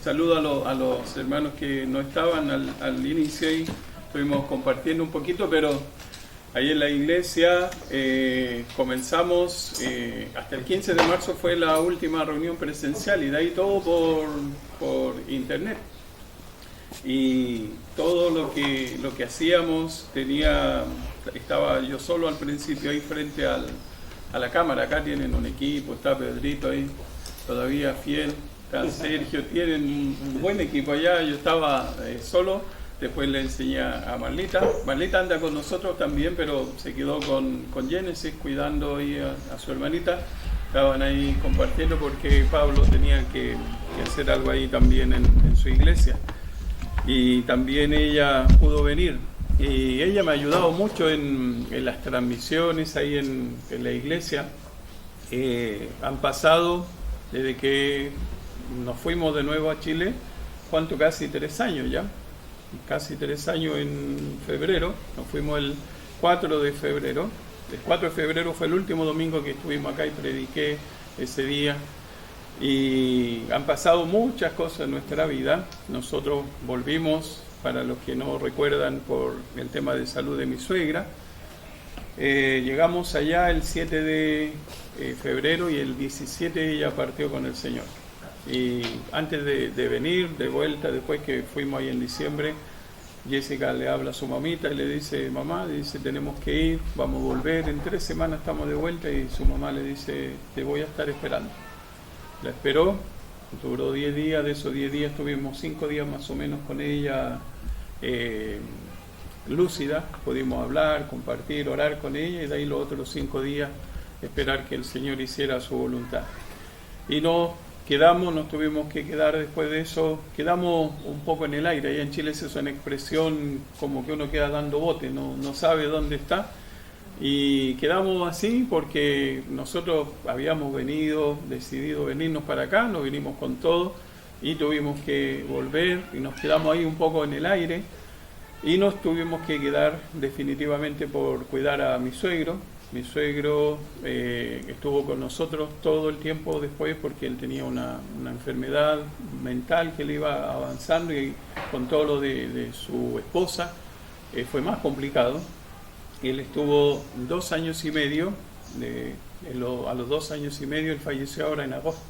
saludo a los hermanos que no estaban al inicio y estuvimos compartiendo un poquito, pero ahí en la iglesia comenzamos, hasta el 15 de marzo fue la última reunión presencial y de ahí todo por internet. Y todo lo que hacíamos estaba yo solo al principio ahí frente a la cámara. Acá tienen un equipo, está Pedrito ahí todavía fiel, está Sergio, tienen un buen equipo allá. Yo estaba solo, después le enseñé a Marlita. Marlita anda con nosotros también, pero se quedó con Génesis cuidando ahí a su hermanita. Estaban ahí compartiendo porque Pablo tenía que hacer algo ahí también en su iglesia. Y también ella pudo venir y ella me ha ayudado mucho en las transmisiones ahí en la iglesia. Han pasado desde que nos fuimos de nuevo a Chile, ¿cuánto? Casi 3 años ya, casi 3 años en febrero. Nos fuimos el 4 de febrero. El 4 de febrero fue el último domingo que estuvimos acá y prediqué ese día. Y han pasado muchas cosas en nuestra vida. Nosotros volvimos, para los que no recuerdan, por el tema de salud de mi suegra. Llegamos allá el 7 de febrero y el 17 ella partió con el Señor. Y antes de venir de vuelta, después que fuimos ahí en diciembre, Jessica le habla a su mamita y le dice: mamá, dice, tenemos que ir, vamos a volver, en 3 semanas estamos de vuelta. Y su mamá le dice: te voy a estar esperando. La esperó, duró 10 días, de esos 10 días tuvimos 5 días más o menos con ella lúcida, pudimos hablar, compartir, orar con ella, y de ahí los otros 5 días esperar que el Señor hiciera su voluntad. Y nos tuvimos que quedar después de eso, quedamos un poco en el aire. Allá en Chile se usa una expresión como que uno queda dando bote, no sabe dónde está. Y quedamos así porque nosotros habíamos decidido venirnos para acá, nos vinimos con todo y tuvimos que volver y nos quedamos ahí un poco en el aire y nos tuvimos que quedar definitivamente por cuidar a mi suegro. Mi suegro estuvo con nosotros todo el tiempo después porque él tenía una enfermedad mental que le iba avanzando, y con todo lo de su esposa fue más complicado. Él estuvo 2 años y medio, a los 2 años y medio él falleció ahora en agosto.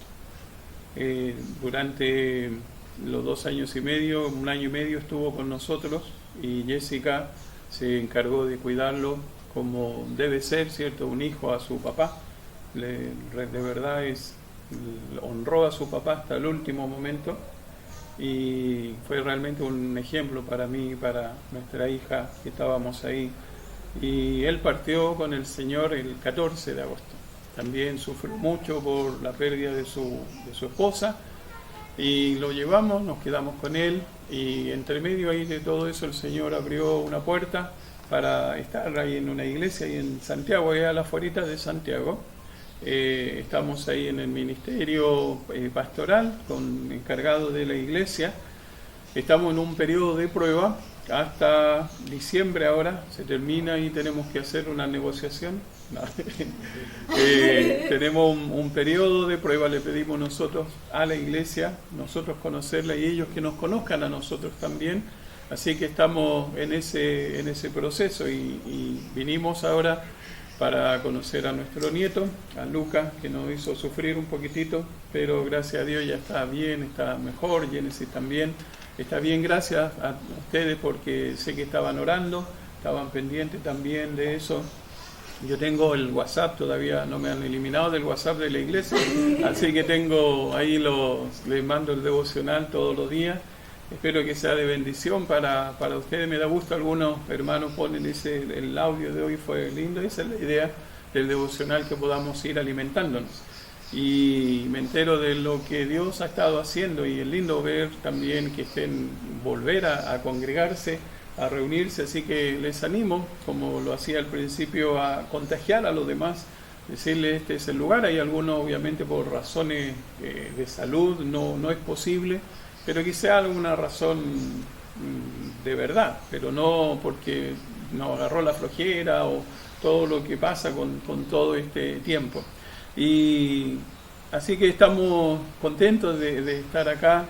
Durante los 2 años y medio, 1 año y medio estuvo con nosotros y Jessica se encargó de cuidarlo como debe ser, ¿cierto? Un hijo a su papá. De verdad honró a su papá hasta el último momento y fue realmente un ejemplo para mí y para nuestra hija que estábamos ahí. Y él partió con el Señor el 14 de agosto. También sufrió mucho por la pérdida de su esposa y lo llevamos, nos quedamos con él, y entre medio ahí de todo eso el Señor abrió una puerta para estar ahí en una iglesia ahí en Santiago, allá a las afueritas de Santiago. Estamos ahí en el ministerio pastoral encargado de la iglesia. Estamos en un periodo de prueba hasta diciembre. Ahora se termina y tenemos que hacer una negociación. Tenemos un periodo de prueba, le pedimos nosotros a la iglesia, nosotros conocerla y ellos que nos conozcan a nosotros también. Así que estamos en ese proceso y vinimos ahora para conocer a nuestro nieto, a Lucas, que nos hizo sufrir un poquitito, pero gracias a Dios ya está bien, está mejor. Génesis también está bien, gracias a ustedes, porque sé que estaban orando, estaban pendientes también de eso. Yo tengo el WhatsApp, todavía no me han eliminado del WhatsApp de la iglesia, así que tengo ahí les mando el devocional todos los días. Espero que sea de bendición para ustedes. Me da gusto, algunos hermanos ponen, el audio de hoy fue lindo. Esa es la idea del devocional, que podamos ir alimentándonos. Y me entero de lo que Dios ha estado haciendo, y es lindo ver también que volver a congregarse, a reunirse. Así que les animo, como lo hacía al principio, a contagiar a los demás, decirles: este es el lugar. Hay algunos, obviamente, por razones de salud no es posible, pero quizá alguna razón de verdad, pero no porque nos agarró la flojera o todo lo que pasa con todo este tiempo. Y así que estamos contentos de estar acá.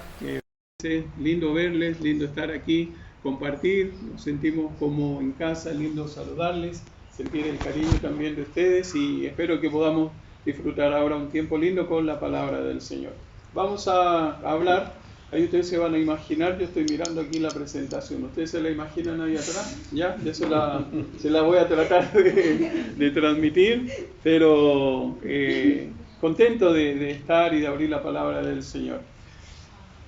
lindo verles, lindo estar aquí, compartir, nos sentimos como en casa, lindo saludarles, sentir el cariño también de ustedes y espero que podamos disfrutar ahora un tiempo lindo con la palabra del Señor. Vamos a hablar, ahí ustedes se van a imaginar, yo estoy mirando aquí la presentación, ¿ustedes se la imaginan ahí atrás? ¿Ya? Se la voy a tratar de transmitir, pero contento de estar y de abrir la palabra del Señor.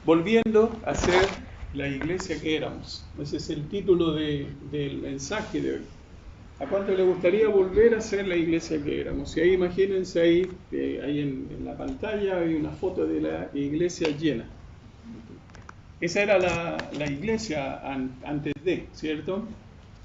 Volviendo a ser la iglesia que éramos. Ese es el título del mensaje de hoy. ¿A cuánto le gustaría volver a ser la iglesia que éramos? Y ahí imagínense ahí en la pantalla hay una foto de la iglesia llena. Esa era la iglesia antes de, ¿cierto?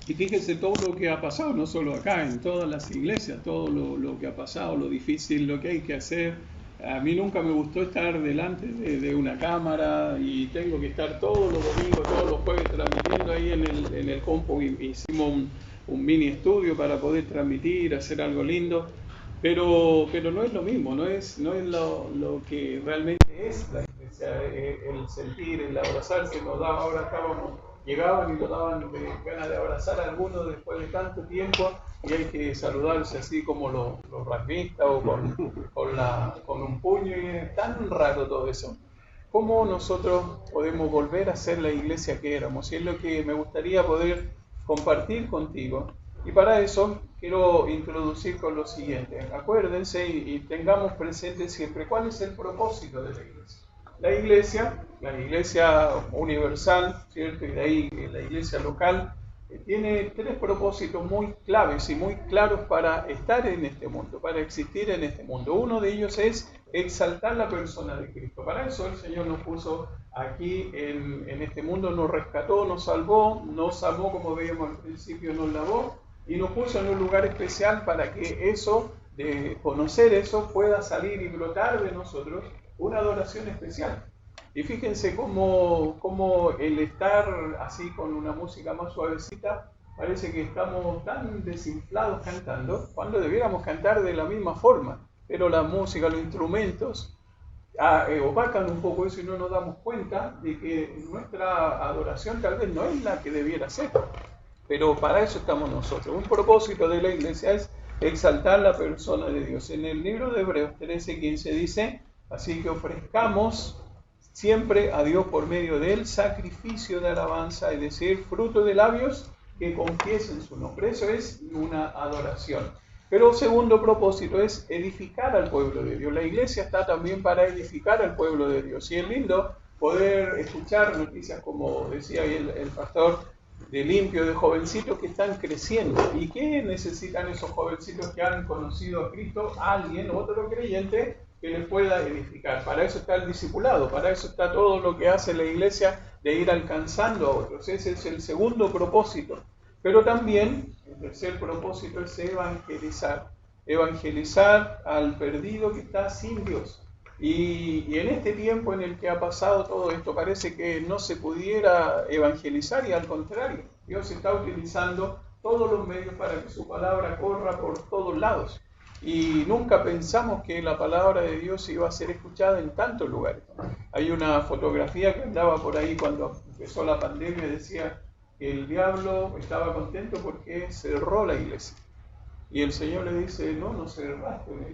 Y fíjense todo lo que ha pasado, no solo acá, en todas las iglesias, todo lo que ha pasado, lo difícil, lo que hay que hacer. A mí nunca me gustó estar delante de una cámara y tengo que estar todos los domingos, todos los jueves transmitiendo ahí en el compu. Hicimos un mini estudio para poder transmitir, hacer algo lindo, pero no es lo mismo, no es lo que realmente es la iglesia, el sentir, el abrazarse, nos daba, ahora llegaban y nos daban ganas de abrazar a algunos después de tanto tiempo y hay que saludarse así como los rugbyistas o con un puño y es tan raro todo eso. ¿Cómo nosotros podemos volver a ser la iglesia que éramos? Y es lo que me gustaría poder compartir contigo. Y para eso quiero introducir con lo siguiente. Acuérdense y tengamos presente siempre cuál es el propósito de la iglesia. La iglesia universal, ¿cierto? Y de ahí la iglesia local, tiene tres propósitos muy claves y muy claros para estar en este mundo, para existir en este mundo. Uno de ellos es exaltar la persona de Cristo. Para eso el Señor nos puso aquí en este mundo, nos rescató, nos salvó, como veíamos al principio, nos lavó y nos puso en un lugar especial para que eso, de conocer eso, pueda salir y brotar de nosotros una adoración especial. Y fíjense cómo el estar así con una música más suavecita, parece que estamos tan desinflados cantando, cuando debiéramos cantar de la misma forma, pero la música, los instrumentos, opacan un poco eso y no nos damos cuenta de que nuestra adoración tal vez no es la que debiera ser, pero para eso estamos nosotros. Un propósito de la iglesia es exaltar la persona de Dios. En el libro de Hebreos 13:15 dice: así que ofrezcamos siempre a Dios por medio del sacrificio de alabanza, es decir, fruto de labios que confiesen su nombre. Eso es una adoración. Pero el segundo propósito es edificar al pueblo de Dios. La iglesia está también para edificar al pueblo de Dios. Y es lindo poder escuchar noticias como decía el pastor, de limpio, de jovencitos que están creciendo. ¿Y qué necesitan esos jovencitos que han conocido a Cristo? Alguien, otro creyente, que les pueda edificar. Para eso está el discipulado, para eso está todo lo que hace la iglesia de ir alcanzando a otros. Ese es el segundo propósito. Pero también el tercer propósito es evangelizar al perdido que está sin Dios. Y en este tiempo en el que ha pasado todo esto, parece que no se pudiera evangelizar y al contrario, Dios está utilizando todos los medios para que su palabra corra por todos lados. Y nunca pensamos que la palabra de Dios iba a ser escuchada en tantos lugares. Hay una fotografía que andaba por ahí cuando empezó la pandemia, decía que el diablo estaba contento porque cerró la iglesia. Y el Señor le dice: no cerraste una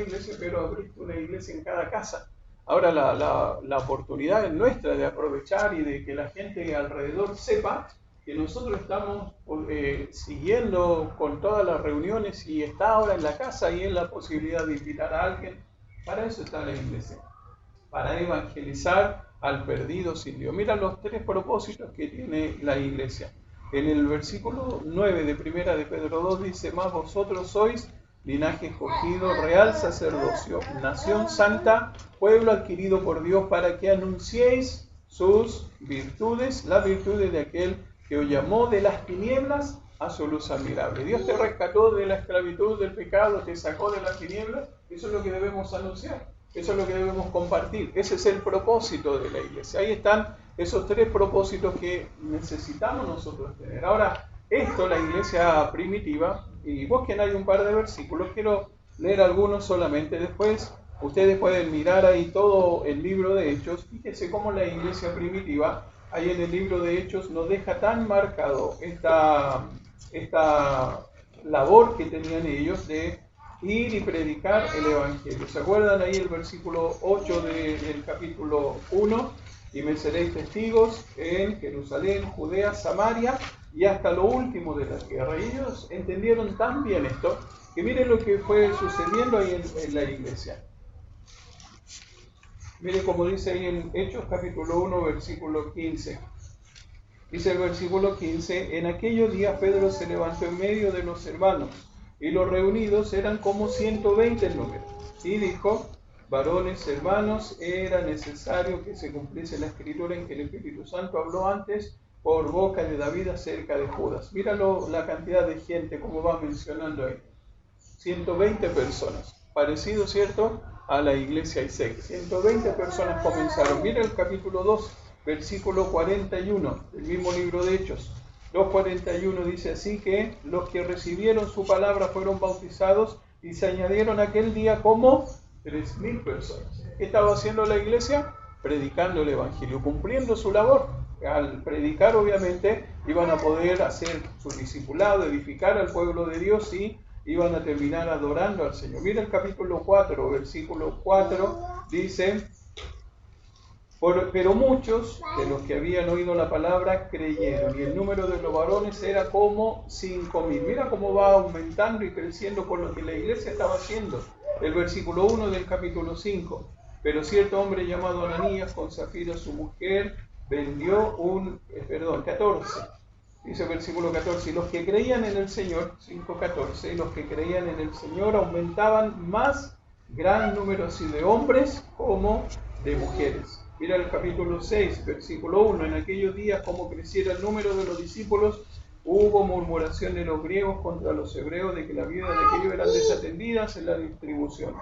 iglesia, pero abriste una iglesia en cada casa. Ahora la oportunidad es nuestra de aprovechar y de que la gente alrededor sepa que nosotros estamos siguiendo con todas las reuniones y está ahora en la casa y en la posibilidad de invitar a alguien. Para eso está la iglesia, para evangelizar al perdido sin Dios. Mira los tres propósitos que tiene la iglesia. En el versículo 9 de Primera de Pedro 2 dice: más vosotros sois linaje escogido, real sacerdocio, nación santa, pueblo adquirido por Dios, para que anunciéis sus virtudes, las virtudes de aquel que os llamó de las tinieblas a su luz admirable. Dios te rescató de la esclavitud del pecado, te sacó de las tinieblas. Eso es lo que debemos anunciar, eso es lo que debemos compartir. Ese es el propósito de la iglesia. Ahí están esos tres propósitos que necesitamos nosotros tener. Ahora, esto la iglesia primitiva, y busquen ahí un par de versículos, quiero leer algunos solamente, después Ustedes pueden mirar ahí todo el libro de Hechos. Fíjense cómo la iglesia primitiva, ahí en el libro de Hechos, nos deja tan marcado esta labor que tenían ellos de ir y predicar el Evangelio. ¿Se acuerdan ahí el versículo 8 del capítulo 1? Y me seréis testigos en Jerusalén, Judea, Samaria y hasta lo último de la tierra. Y ellos entendieron tan bien esto que miren lo que fue sucediendo ahí en la iglesia. Miren como dice ahí en Hechos capítulo 1, versículo 15. Dice el versículo 15, en aquellos días Pedro se levantó en medio de los hermanos, y los reunidos eran como 120 en número, y dijo, varones, hermanos, era necesario que se cumpliese la escritura en que el Espíritu Santo habló antes por boca de David acerca de Judas. Míralo la cantidad de gente, como va mencionando ahí. 120 personas, parecido, ¿cierto?, a la iglesia ISEC. 120 personas comenzaron. Mira el capítulo 2, versículo 41, del mismo libro de Hechos. 2:41 dice así que los que recibieron su palabra fueron bautizados y se añadieron aquel día como 3,000 personas. ¿Qué estaba haciendo la iglesia? Predicando el Evangelio, cumpliendo su labor. Al predicar, obviamente, iban a poder hacer su discipulado, edificar al pueblo de Dios y iban a terminar adorando al Señor. Mira el capítulo 4, versículo 4, dice, pero muchos de los que habían oído la palabra creyeron, y el número de los varones era como 5,000. Mira cómo va aumentando y creciendo con lo que la iglesia estaba haciendo. El versículo 1 del capítulo 5, pero cierto hombre llamado Ananías, con Zafira su mujer, vendió 14. Dice el versículo 14, y los que creían en el Señor, 5:14, y los que creían en el Señor aumentaban más gran número así de hombres como de mujeres. Mira el capítulo 6, versículo 1, en aquellos días como creciera el número de los discípulos, hubo murmuración de los griegos contra los hebreos de que las viudas de aquellos eran desatendidas en la distribución.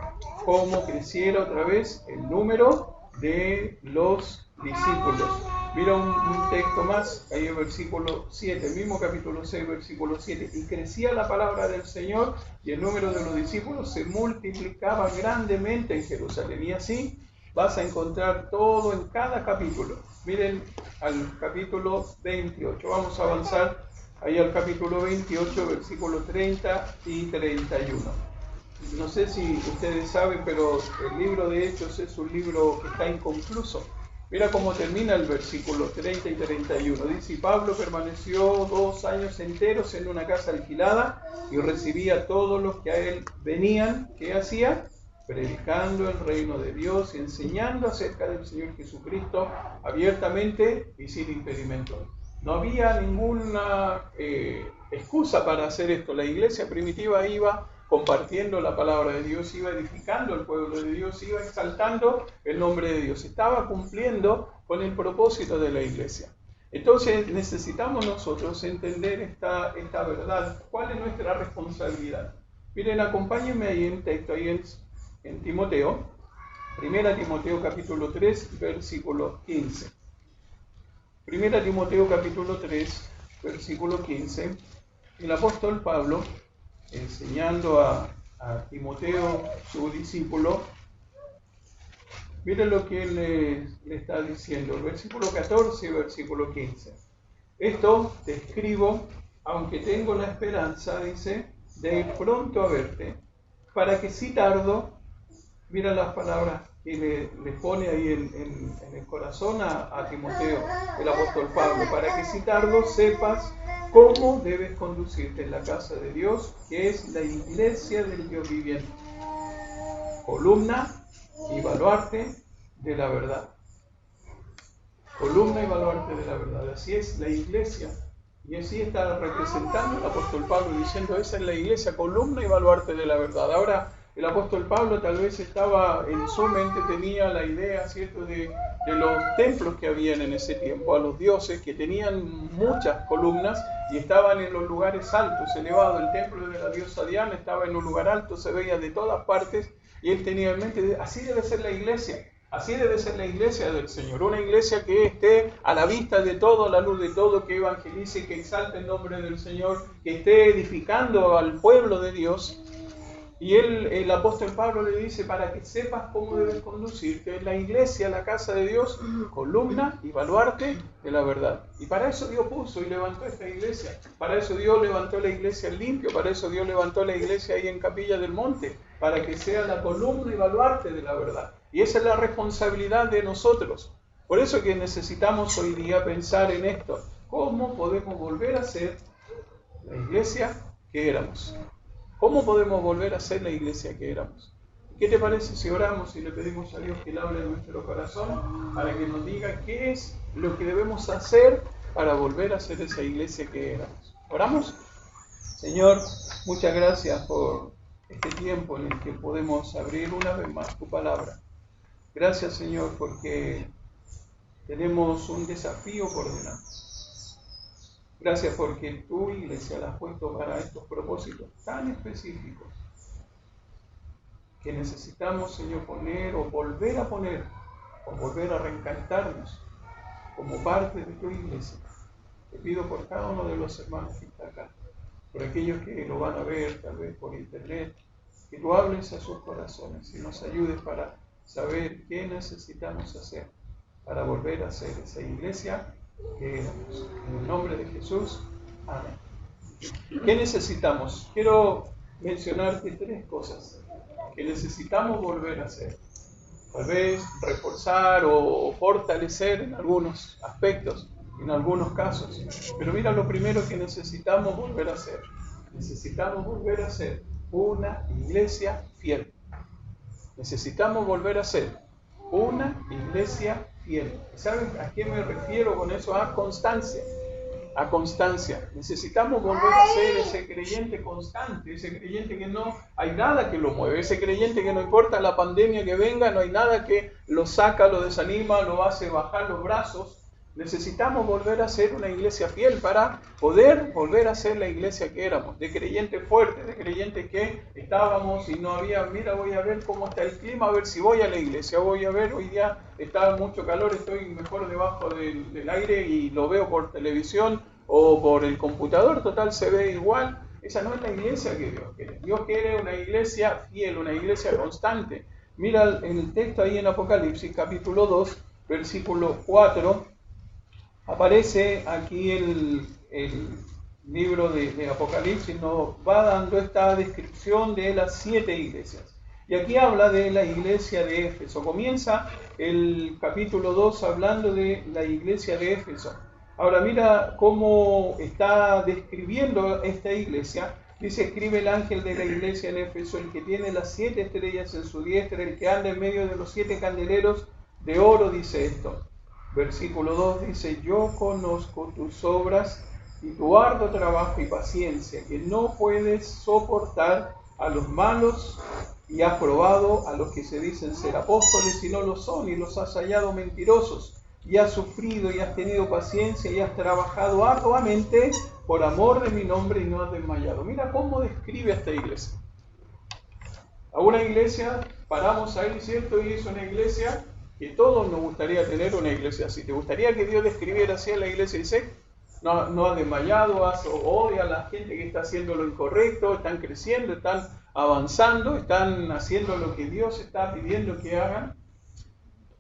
Como creciera otra vez el número de los discípulos. Mira un texto más, ahí el versículo 7, el mismo capítulo 6, versículo 7. Y crecía la palabra del Señor y el número de los discípulos se multiplicaba grandemente en Jerusalén. Y así vas a encontrar todo en cada capítulo. Miren al capítulo 28. Vamos a avanzar ahí al capítulo 28, versículos 30 y 31. No sé si ustedes saben, pero el libro de Hechos es un libro que está inconcluso. Mira cómo termina el versículo 30 y 31. Dice, y Pablo permaneció 2 años enteros en una casa alquilada y recibía a todos los que a él venían. ¿Qué hacía? Predicando el reino de Dios y enseñando acerca del Señor Jesucristo abiertamente y sin impedimento. No había ninguna excusa para hacer esto. La iglesia primitiva iba compartiendo la palabra de Dios, iba edificando el pueblo de Dios, iba exaltando el nombre de Dios. Estaba cumpliendo con el propósito de la iglesia. Entonces necesitamos nosotros entender esta verdad. ¿Cuál es nuestra responsabilidad? Miren, acompáñenme ahí en texto, ahí en Timoteo, 1 Timoteo capítulo 3, versículo 15. 1 Timoteo capítulo 3, versículo 15, el apóstol Pablo, enseñando a Timoteo, su discípulo, miren lo que él le está diciendo, el versículo 14 y versículo 15. Esto te escribo, aunque tengo la esperanza, dice, de ir pronto a verte, para que si tardo, mira las palabras que le pone ahí en el corazón a Timoteo, el apóstol Pablo, para que si tardo sepas cómo debes conducirte en la casa de Dios, que es la iglesia del Dios viviente, columna y baluarte de la verdad. Columna y baluarte de la verdad. Así es la iglesia. Y así está representando el apóstol Pablo, diciendo, esa es la iglesia, columna y baluarte de la verdad. Ahora, el apóstol Pablo tal vez estaba en su mente, tenía la idea, ¿cierto?, de los templos que habían en ese tiempo, a los dioses que tenían muchas columnas y estaban en los lugares altos, elevados. El templo de la diosa Diana estaba en un lugar alto, se veía de todas partes, y él tenía en mente, así debe ser la iglesia. Así debe ser la iglesia del Señor, una iglesia que esté a la vista de todo, a la luz de todo, que evangelice, que exalte el nombre del Señor, que esté edificando al pueblo de Dios. Y el apóstol Pablo le dice, para que sepas cómo debes conducirte en la iglesia, la casa de Dios, columna y baluarte de la verdad. Y para eso Dios puso y levantó esta iglesia. Para eso Dios levantó la iglesia en Limpio. Para eso Dios levantó la iglesia ahí en Capilla del Monte. Para que sea la columna y baluarte de la verdad. Y esa es la responsabilidad de nosotros. Por eso que necesitamos hoy día pensar en esto. ¿Cómo podemos volver a ser la iglesia que éramos? ¿Cómo podemos volver a ser la iglesia que éramos? ¿Qué te parece si oramos y le pedimos a Dios que Él hable en nuestro corazón para que nos diga qué es lo que debemos hacer para volver a ser esa iglesia que éramos? ¿Oramos? Señor, muchas gracias por este tiempo en el que podemos abrir una vez más tu palabra. Gracias, Señor, porque tenemos un desafío por delante. Gracias porque tu iglesia la has puesto para estos propósitos tan específicos que necesitamos, Señor, poner o volver a reencantarnos como parte de tu iglesia. Te pido por cada uno de los hermanos que está acá, por aquellos que lo van a ver tal vez por internet, que tú hables a sus corazones y nos ayudes para saber qué necesitamos hacer para volver a ser esa iglesia que éramos. En el nombre de Jesús, amén. ¿Qué necesitamos? Quiero mencionarte 3 cosas que necesitamos volver a hacer. Tal vez reforzar o fortalecer en algunos aspectos, en algunos casos. Pero mira lo primero que necesitamos volver a hacer. Necesitamos volver a ser una iglesia fiel. Necesitamos volver a ser una iglesia fiel. ¿Saben a qué me refiero con eso? A constancia. A constancia. Necesitamos volver a ser ese creyente constante, ese creyente que no hay nada que lo mueve, ese creyente que no importa la pandemia que venga, no hay nada que lo saca, lo desanima, lo hace bajar los brazos. Necesitamos volver a ser una iglesia fiel para poder volver a ser la iglesia que éramos, de creyentes fuertes, de creyentes que estábamos y no había, mira, voy a ver cómo está el clima, a ver si voy a la iglesia, voy a ver, hoy día está mucho calor, estoy mejor debajo del aire y lo veo por televisión o por el computador, total se ve igual. Esa no es la iglesia que Dios quiere. Dios quiere una iglesia fiel, una iglesia constante. Mira el texto ahí en Apocalipsis, capítulo 2, versículo 4. Aparece aquí el libro de Apocalipsis, nos va dando esta descripción de las 7 iglesias. Y aquí habla de la iglesia de Éfeso. Comienza el capítulo 2 hablando de la iglesia de Éfeso. Ahora mira cómo está describiendo esta iglesia. Dice, escribe el ángel de la iglesia en Éfeso, el que tiene las 7 estrellas en su diestra, el que anda en medio de los 7 candeleros de oro, dice esto. Versículo 2 dice, yo conozco tus obras y tu arduo trabajo y paciencia, que no puedes soportar a los malos y has probado a los que se dicen ser apóstoles y no lo son, y los has hallado mentirosos, y has sufrido y has tenido paciencia y has trabajado arduamente por amor de mi nombre y no has desmayado. Mira cómo describe a esta iglesia. A una iglesia, paramos ahí, ¿cierto? Y es una iglesia que todos nos gustaría tener una iglesia así. ¿Te gustaría que Dios describiera así a la iglesia? Dice, no ha desmayado, odia a la gente que está haciendo lo incorrecto, están creciendo, están avanzando, están haciendo lo que Dios está pidiendo que hagan.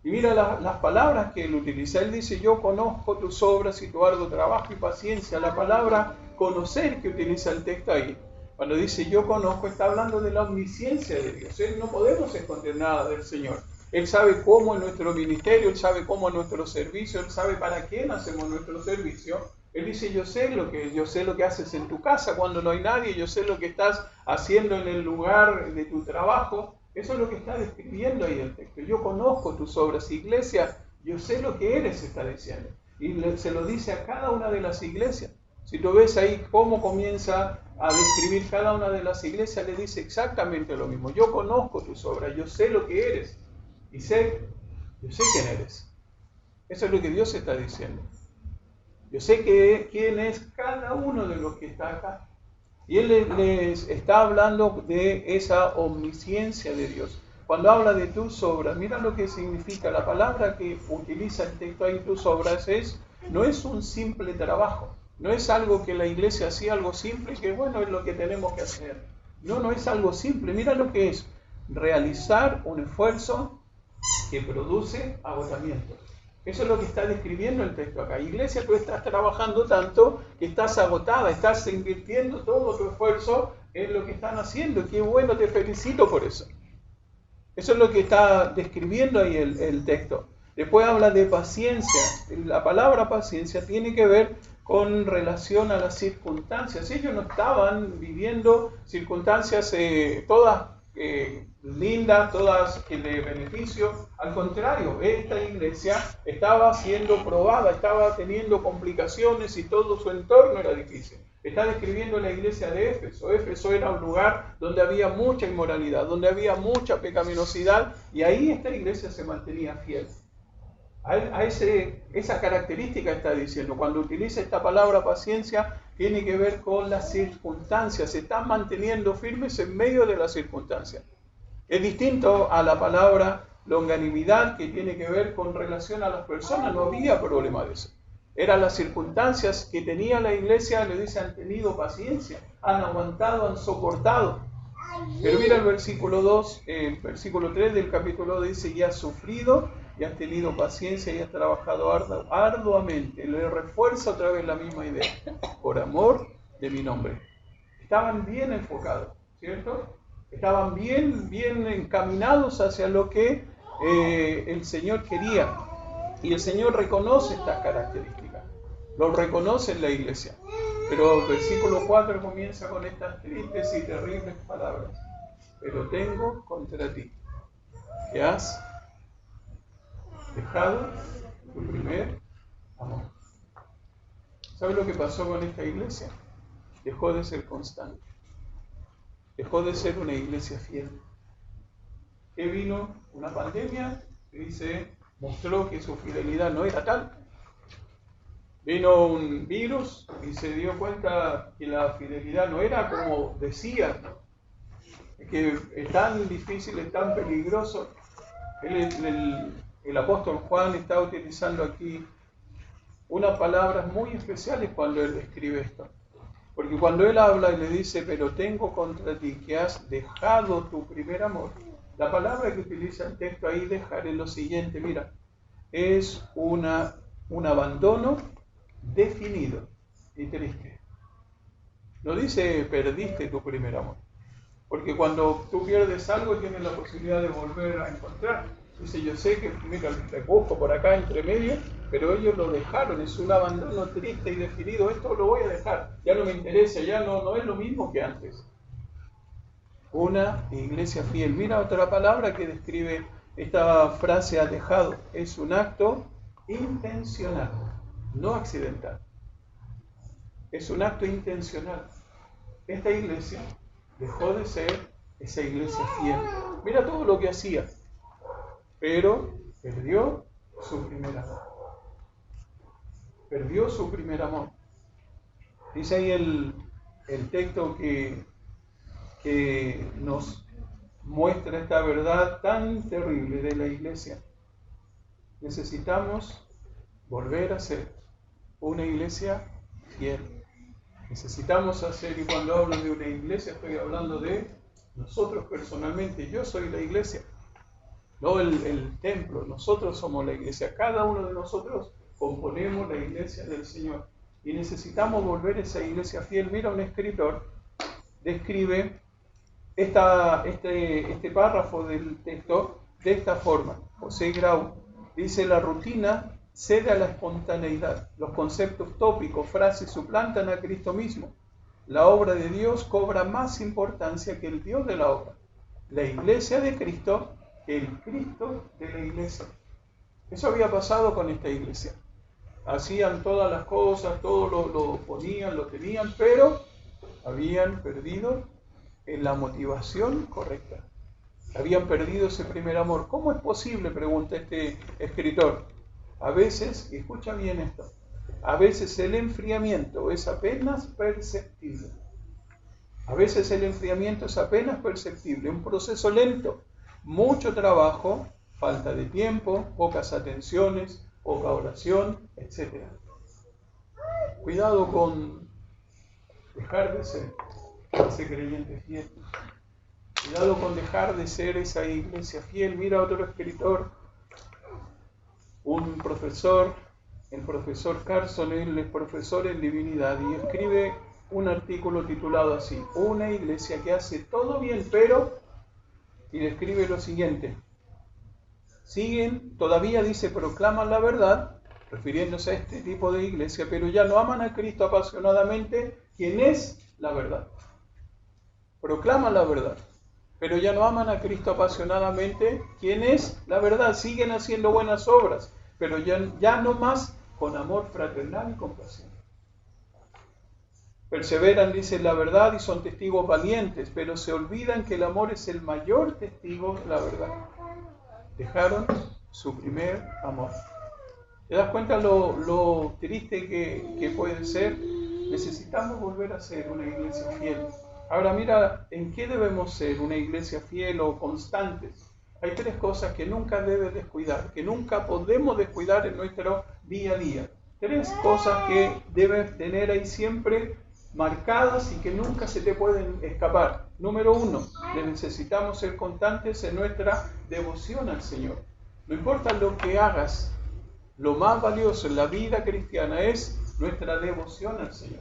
Y mira las palabras que él utiliza. Él dice, yo conozco tus obras y tu arduo trabajo y paciencia. La palabra conocer que utiliza el texto ahí, cuando dice yo conozco, está hablando de la omnisciencia de Dios. No podemos esconder nada del Señor. Él sabe cómo es nuestro ministerio, Él sabe cómo es nuestro servicio, Él sabe para quién hacemos nuestro servicio. Él dice, yo sé lo que haces en tu casa cuando no hay nadie, yo sé lo que estás haciendo en el lugar de tu trabajo. Eso es lo que está describiendo ahí el texto. Yo conozco tus obras, iglesia, yo sé lo que eres, está diciendo. Y se lo dice a cada una de las iglesias. Si tú ves ahí cómo comienza a describir cada una de las iglesias, le dice exactamente lo mismo. Yo conozco tus obras, yo sé lo que eres. Y yo sé quién eres. Eso es lo que Dios está diciendo. Yo sé quién es cada uno de los que está acá. Y Él les está hablando de esa omnisciencia de Dios. Cuando habla de tus obras, mira lo que significa. La palabra que utiliza el texto ahí, tus obras, no es un simple trabajo. No es algo que la iglesia hacía, algo simple, que bueno, es lo que tenemos que hacer. No es algo simple. Mira lo que es realizar un esfuerzo que produce agotamiento. Eso es lo que está describiendo el texto acá. Iglesia, tú estás trabajando tanto que estás agotada, estás invirtiendo todo tu esfuerzo en lo que están haciendo. Qué bueno, te felicito por eso. Eso es lo que está describiendo ahí el texto. Después habla de paciencia. La palabra paciencia tiene que ver con relación a las circunstancias. Ellos no estaban viviendo circunstancias todas lindas, todas de beneficio. Al contrario, esta iglesia estaba siendo probada, estaba teniendo complicaciones y todo su entorno era difícil. Está describiendo la iglesia de Éfeso. Éfeso era un lugar donde había mucha inmoralidad, donde había mucha pecaminosidad, y ahí esta iglesia se mantenía fiel. Esa característica está diciendo. Cuando utiliza esta palabra paciencia, tiene que ver con las circunstancias. Se están manteniendo firmes en medio de las circunstancias. Es distinto a la palabra longanimidad, que tiene que ver con relación a las personas. No había problema de eso. Eran las circunstancias que tenía la iglesia. Le dice, han tenido paciencia, han aguantado, han soportado. Pero mira el versículo 2, el versículo 3 del capítulo 2 dice, y has sufrido, y has tenido paciencia, y has trabajado arduamente. Le refuerza otra vez la misma idea, por amor de mi nombre. Estaban bien enfocados, ¿cierto? Estaban bien encaminados hacia lo que el Señor quería. Y el Señor reconoce estas características, lo reconoce en la iglesia. Pero el versículo 4 comienza con estas tristes y terribles palabras. Pero tengo contra ti que has dejado tu primer amor. ¿Sabes lo que pasó con esta iglesia? Dejó de ser constante. Dejó de ser una iglesia fiel. ¿Qué vino? Una pandemia que mostró que su fidelidad no era tal. Vino un virus y se dio cuenta que la fidelidad no era como decía, que es tan difícil, es tan peligroso. El apóstol Juan está utilizando aquí unas palabras muy especiales cuando él escribe esto. Porque cuando él habla y le dice, pero tengo contra ti que has dejado tu primer amor, la palabra que utiliza el texto ahí, dejar, es lo siguiente, mira, es un abandono definido y triste. No dice perdiste tu primer amor, porque cuando tú pierdes algo tienes la posibilidad de volver a encontrar. Dice, yo sé que, mira, te busco por acá entre medio, pero ellos lo dejaron, es un abandono triste y definido. Esto lo voy a dejar, ya no me interesa, ya no es lo mismo que antes. Una iglesia fiel. Mira otra palabra que describe esta frase, ha dejado. Es un acto intencional, no accidental. Es un acto intencional. Esta iglesia dejó de ser esa iglesia fiel. Mira todo lo que hacía, pero perdió su primer amor. Perdió su primer amor. Dice ahí el texto que nos muestra esta verdad tan terrible de la iglesia. Necesitamos volver a ser una iglesia fiel. Necesitamos hacer, y cuando hablo de una iglesia estoy hablando de nosotros personalmente. Yo soy la iglesia, no el templo. Nosotros somos la iglesia. Cada uno de nosotros componemos la iglesia del Señor. Y necesitamos volver a esa iglesia fiel. Mira, un escritor describe este párrafo del texto de esta forma. José Grau dice, la rutina cede a la espontaneidad. Los conceptos tópicos, frases suplantan a Cristo mismo. La obra de Dios cobra más importancia que el Dios de la obra. La iglesia de Cristo que el Cristo de la iglesia. Eso había pasado con esta iglesia. Hacían todas las cosas, todo lo ponían, lo tenían, pero habían perdido en la motivación correcta. Habían perdido ese primer amor. ¿Cómo es posible?, pregunta este escritor. A veces, y escucha bien esto, a veces el enfriamiento es apenas perceptible. A veces el enfriamiento es apenas perceptible, un proceso lento, mucho trabajo, falta de tiempo, pocas atenciones, poca oración, etc. Cuidado con dejar de ser ese creyente fiel. Cuidado con dejar de ser esa iglesia fiel. Mira otro escritor, un profesor, el profesor Carson, él es profesor en divinidad y escribe un artículo titulado así: una iglesia que hace todo bien, pero, y describe lo siguiente: siguen, todavía dice, proclaman la verdad, refiriéndose a este tipo de iglesia, pero ya no aman a Cristo apasionadamente, quien es la verdad. Proclaman la verdad, pero ya no aman a Cristo apasionadamente, quien es la verdad. Siguen haciendo buenas obras, pero ya no más con amor fraternal y compasión. Perseveran, dice, la verdad y son testigos valientes, pero se olvidan que el amor es el mayor testigo de la verdad. Dejaron su primer amor. ¿Te das cuenta lo triste que puede ser? Necesitamos volver a ser una iglesia fiel. Ahora mira, ¿en qué debemos ser una iglesia fiel o constantes? Hay tres cosas que nunca debes descuidar, que nunca podemos descuidar en nuestro día a día. Tres cosas que debes tener ahí siempre marcadas y que nunca se te pueden escapar. Número 1, necesitamos ser constantes en nuestra devoción al Señor. No importa lo que hagas, lo más valioso en la vida cristiana es nuestra devoción al Señor.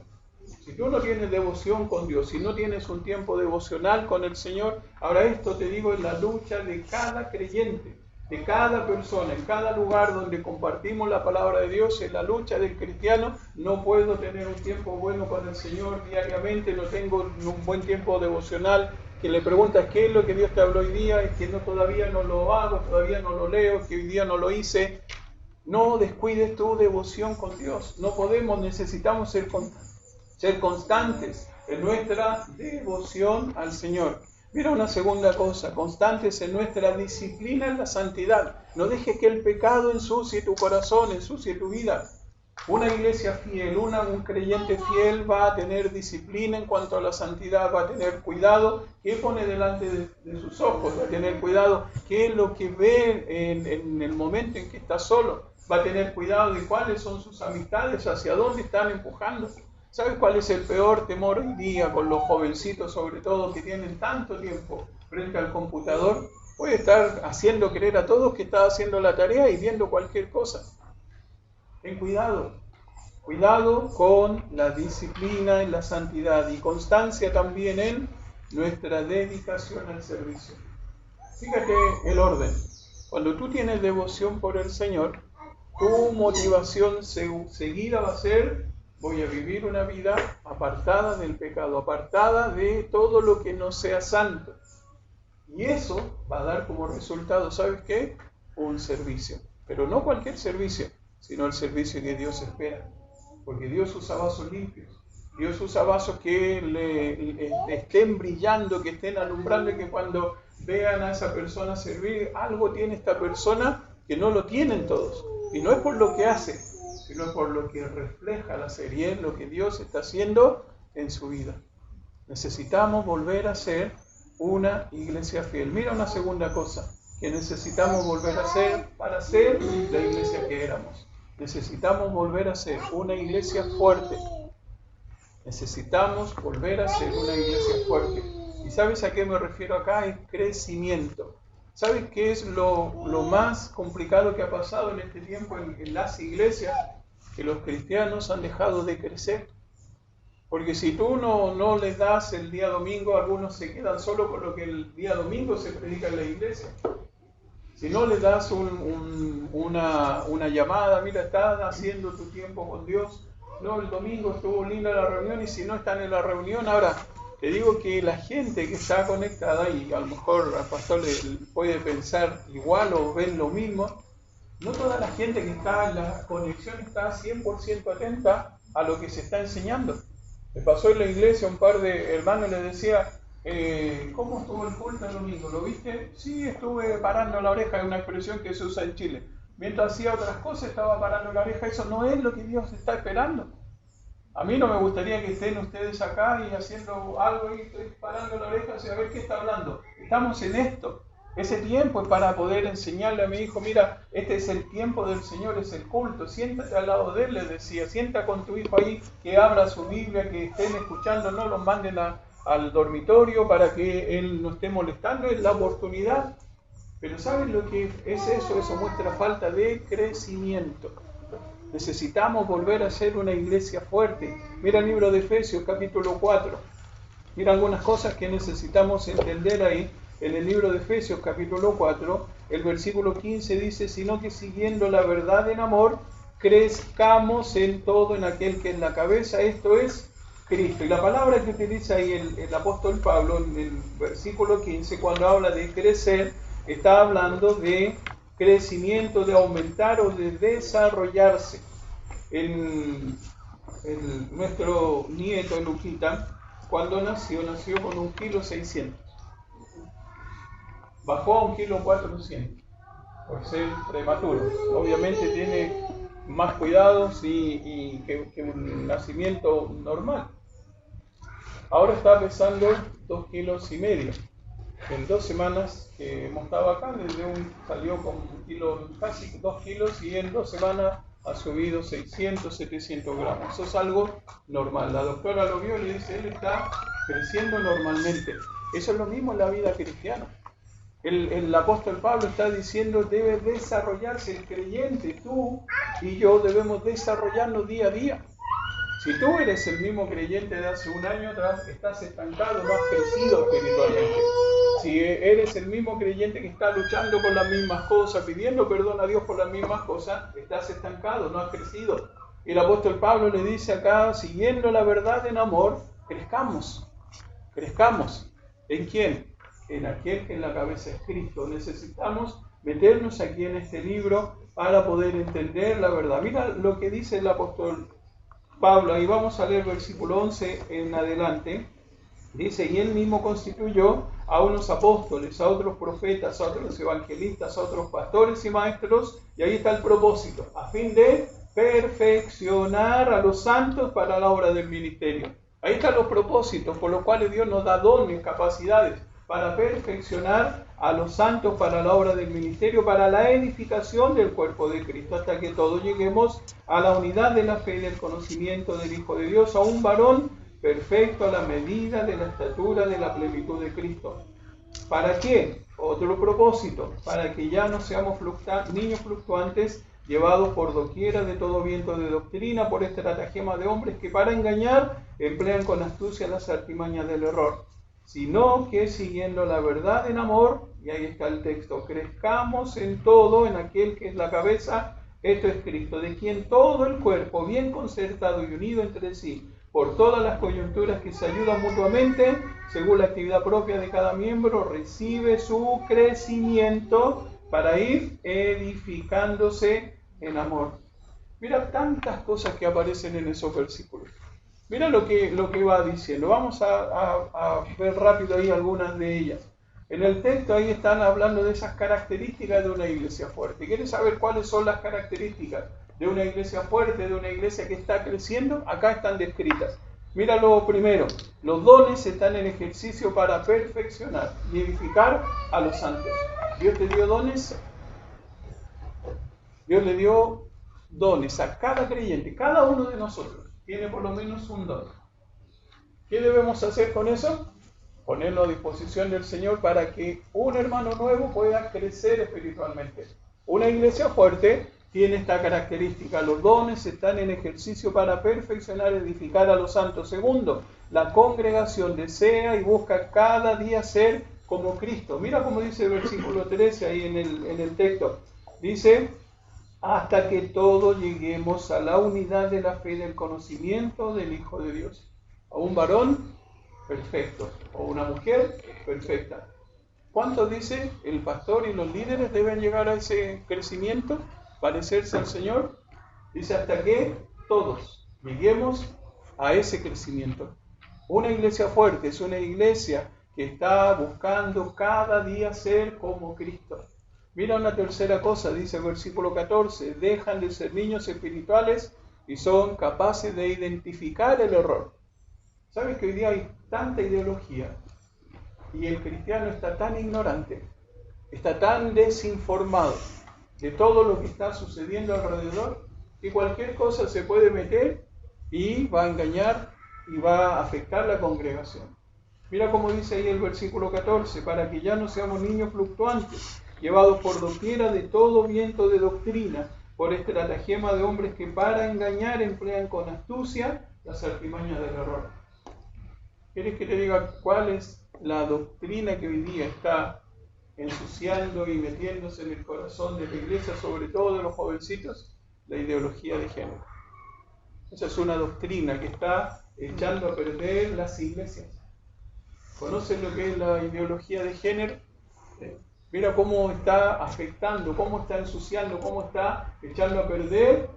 Si tú no tienes devoción con Dios, si no tienes un tiempo devocional con el Señor, ahora esto te digo, es la lucha de cada creyente, de cada persona, en cada lugar donde compartimos la palabra de Dios, es la lucha del cristiano. No puedo tener un tiempo bueno con el Señor diariamente, no tengo un buen tiempo devocional, que le preguntas qué es lo que Dios te habló hoy día, es que todavía no lo hago, todavía no lo leo, que hoy día no lo hice. No descuides tu devoción con Dios. No podemos, necesitamos ser constantes en nuestra devoción al Señor. Mira una segunda cosa: constantes en nuestra disciplina en la santidad. No dejes que el pecado ensucie tu corazón, ensucie tu vida. Una iglesia fiel, un creyente fiel va a tener disciplina en cuanto a la santidad, va a tener cuidado qué pone delante de sus ojos, va a tener cuidado qué es lo que ve en el momento en que está solo, va a tener cuidado de cuáles son sus amistades, hacia dónde están empujando. ¿Sabes cuál es el peor temor hoy día con los jovencitos, sobre todo, que tienen tanto tiempo frente al computador? Puede estar haciendo creer a todos que está haciendo la tarea y viendo cualquier cosa. Ten cuidado. Cuidado con la disciplina en la santidad y constancia también en nuestra dedicación al servicio. Fíjate el orden. Cuando tú tienes devoción por el Señor, tu motivación seguida va a ser: voy a vivir una vida apartada del pecado, apartada de todo lo que no sea santo. Y eso va a dar como resultado, ¿sabes qué? Un servicio. Pero no cualquier servicio, sino el servicio que Dios espera. Porque Dios usa vasos limpios. Dios usa vasos que estén brillando, que estén alumbrando, y que cuando vean a esa persona servir, algo tiene esta persona que no lo tienen todos. Y no es por lo que hace, sino por lo que refleja la seriedad, lo que Dios está haciendo en su vida. Necesitamos volver a ser una iglesia fiel. Mira una segunda cosa que necesitamos volver a ser para ser la iglesia que éramos. Necesitamos volver a ser una iglesia fuerte. Necesitamos volver a ser una iglesia fuerte. ¿Y sabes a qué me refiero acá? Es crecimiento. ¿Sabes qué es lo más complicado que ha pasado en este tiempo en las iglesias? Que los cristianos han dejado de crecer. Porque si tú no les das el día domingo, algunos se quedan solo con lo que el día domingo se predica en la iglesia. Si no les das una llamada: mira, estás haciendo tu tiempo con Dios. No, el domingo estuvo linda la reunión, y si no están en la reunión, ahora te digo que la gente que está conectada, y a lo mejor al pastor le puede pensar igual o ver lo mismo, no toda la gente que está en la conexión está 100% atenta a lo que se está enseñando. Me pasó en la iglesia, un par de hermanos les decía: ¿cómo estuvo el culto el domingo? ¿Lo viste? Sí, estuve parando la oreja, es una expresión que se usa en Chile. Mientras hacía otras cosas estaba parando la oreja. Eso no es lo que Dios está esperando. A mí no me gustaría que estén ustedes acá y haciendo algo y parando la oreja, o sea, a ver qué está hablando. Estamos en esto. Ese tiempo es para poder enseñarle a mi hijo: mira, este es el tiempo del Señor, es el culto, siéntate al lado de él, les decía, sienta con tu hijo ahí, que abra su Biblia, que estén escuchando, no los manden a al dormitorio para que él no esté molestando, es la oportunidad. Pero ¿saben lo que es eso? Eso muestra falta de crecimiento. Necesitamos volver a ser una iglesia fuerte. Mira el libro de Efesios, capítulo 4. Mira algunas cosas que necesitamos entender ahí. En el libro de Efesios, capítulo 4, el versículo 15 dice: sino que siguiendo la verdad en amor, crezcamos en todo en aquel que es la cabeza, esto es Cristo. Y la palabra que utiliza ahí el apóstol Pablo en el versículo 15, cuando habla de crecer, está hablando de crecimiento, de aumentar o de desarrollarse. Nuestro nieto Luquita, cuando nació con 1,6 kg. Bajó a 1,4 kg por ser prematuro. Obviamente tiene más cuidados y que un nacimiento normal. Ahora está pesando 2,5 kg. En 2 semanas que hemos estado acá, salió con casi 2 kilos, y en 2 semanas ha subido 600, 700 gramos. Eso es algo normal. La doctora lo vio y le dice: él está creciendo normalmente. Eso es lo mismo en la vida cristiana. El apóstol Pablo está diciendo: debe desarrollarse el creyente. Tú y yo debemos desarrollarnos día a día. Si tú eres el mismo creyente de hace un año atrás, estás estancado, no has crecido espiritualmente. Si eres el mismo creyente que está luchando con las mismas cosas, pidiendo perdón a Dios por las mismas cosas, estás estancado, no has crecido. Y el apóstol Pablo le dice acá: siguiendo la verdad en amor, crezcamos. Crezcamos. ¿En quién? En aquel que en la cabeza es Cristo. Necesitamos meternos aquí en este libro para poder entender la verdad. Mira lo que dice el apóstol Pablo, ahí vamos a leer versículo 11 en adelante. Dice: y él mismo constituyó a unos apóstoles, a otros profetas, a otros evangelistas, a otros pastores y maestros, y ahí está el propósito, a fin de perfeccionar a los santos para la obra del ministerio. Ahí están los propósitos por los cuales Dios nos da dones, capacidades, para perfeccionar a los santos para la obra del ministerio, para la edificación del cuerpo de Cristo, hasta que todos lleguemos a la unidad de la fe y del conocimiento del Hijo de Dios, a un varón perfecto a la medida de la estatura de la plenitud de Cristo. ¿Para qué? Otro propósito: para que ya no seamos niños fluctuantes, llevados por doquiera de todo viento de doctrina, por estratagema de hombres que para engañar emplean con astucia las artimañas del error, sino que siguiendo la verdad en amor, y ahí está el texto, crezcamos en todo en aquel que es la cabeza, esto es Cristo, de quien todo el cuerpo, bien concertado y unido entre sí, por todas las coyunturas que se ayudan mutuamente, según la actividad propia de cada miembro, recibe su crecimiento para ir edificándose en amor. Mira tantas cosas que aparecen en esos versículos. Mira lo que va diciendo. Vamos a ver rápido ahí algunas de ellas. En el texto ahí están hablando de esas características de una iglesia fuerte. ¿Quieres saber cuáles son las características de una iglesia fuerte, de una iglesia que está creciendo? Acá están descritas. Mira lo primero: los dones están en ejercicio para perfeccionar y edificar a los santos. Dios te dio dones. Dios le dio dones a cada creyente. Cada uno de nosotros tiene por lo menos un don. ¿Qué debemos hacer con eso? Ponerlo a disposición del Señor para que un hermano nuevo pueda crecer espiritualmente. Una iglesia fuerte tiene esta característica: los dones están en ejercicio para perfeccionar y edificar a los santos. Segundo, la congregación desea y busca cada día ser como Cristo. Mira cómo dice el versículo 13 ahí en el texto. Dice: hasta que todos lleguemos a la unidad de la fe y del conocimiento del Hijo de Dios. A un varón perfecto o una mujer perfecta. ¿Cuánto dice el pastor y los líderes deben llegar a ese crecimiento? Parecerse al Señor. Dice: hasta que todos lleguemos a ese crecimiento. Una iglesia fuerte es una iglesia que está buscando cada día ser como Cristo. Mira una tercera cosa, dice el versículo 14: dejan de ser niños espirituales y son capaces de identificar el error. ¿Sabes que hoy día hay tanta ideología y el cristiano está tan ignorante, está tan desinformado de todo lo que está sucediendo alrededor, que cualquier cosa se puede meter y va a engañar y va a afectar la congregación? Mira cómo dice ahí el versículo 14, para que ya no seamos niños fluctuantes, llevados por doquiera de todo viento de doctrina, por estratagema de hombres que para engañar emplean con astucia las artimañas del error. ¿Quieres que te diga cuál es la doctrina que hoy día está ensuciando y metiéndose en el corazón de la iglesia, sobre todo de los jovencitos? La ideología de género. Esa es una doctrina que está echando a perder las iglesias. ¿Conocen lo que es la ideología de género? Mira cómo está afectando, cómo está ensuciando, cómo está echando a perder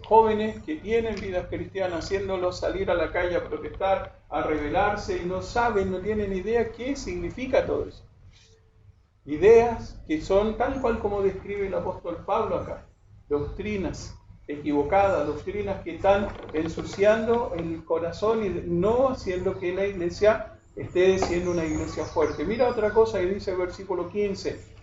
jóvenes que tienen vidas cristianas, haciéndolos salir a la calle a protestar, a rebelarse, y no saben, no tienen idea qué significa todo eso. Ideas que son tal cual como describe el apóstol Pablo acá, doctrinas equivocadas, doctrinas que están ensuciando el corazón y no haciendo que la iglesia esté siendo una iglesia fuerte. Mira otra cosa que dice el versículo 15.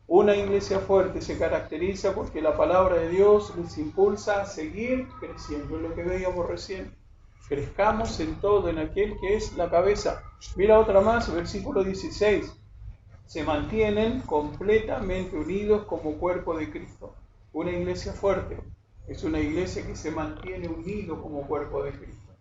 Una iglesia fuerte se caracteriza porque la palabra de Dios les impulsa a seguir creciendo, es lo que veíamos recién. Crezcamos en todo, en aquel que es la cabeza. Mira otra más, versículo 16. Se mantienen completamente unidos como cuerpo de Cristo. Una iglesia fuerte es una iglesia que se mantiene unido como cuerpo de Cristo.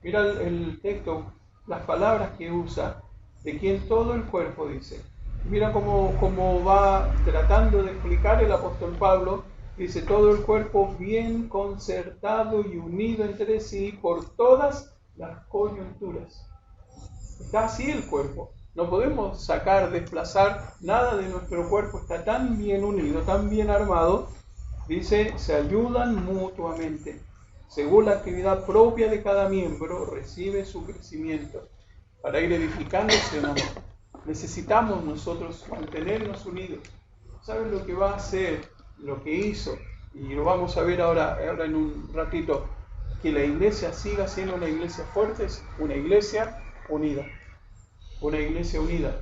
Mira el texto, las palabras que usa, de quien todo el cuerpo dice. Mira cómo va tratando de explicar el apóstol Pablo. Dice, todo el cuerpo bien concertado y unido entre sí por todas las coyunturas. Está así el cuerpo. No podemos desplazar nada de nuestro cuerpo. Está tan bien unido, tan bien armado. Dice, se ayudan mutuamente. Según la actividad propia de cada miembro, recibe su crecimiento para ir edificándose en amor. Necesitamos nosotros mantenernos unidos. ¿Saben lo que va a hacer, lo que hizo? Y lo vamos a ver ahora en un ratito. Que la iglesia siga siendo una iglesia fuerte, es una iglesia unida. Una iglesia unida.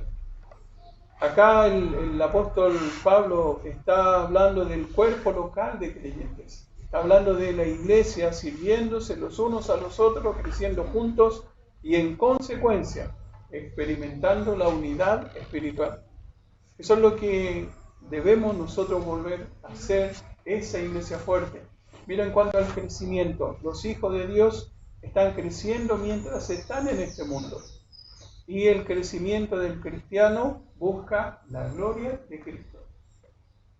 Acá el apóstol Pablo está hablando del cuerpo local de creyentes. Está hablando de la iglesia sirviéndose los unos a los otros, creciendo juntos y en consecuencia experimentando la unidad espiritual. Eso es lo que debemos nosotros volver a hacer, esa iglesia fuerte. Mira, en cuanto al crecimiento, los hijos de Dios están creciendo mientras están en este mundo. Y el crecimiento del cristiano busca la gloria de Cristo.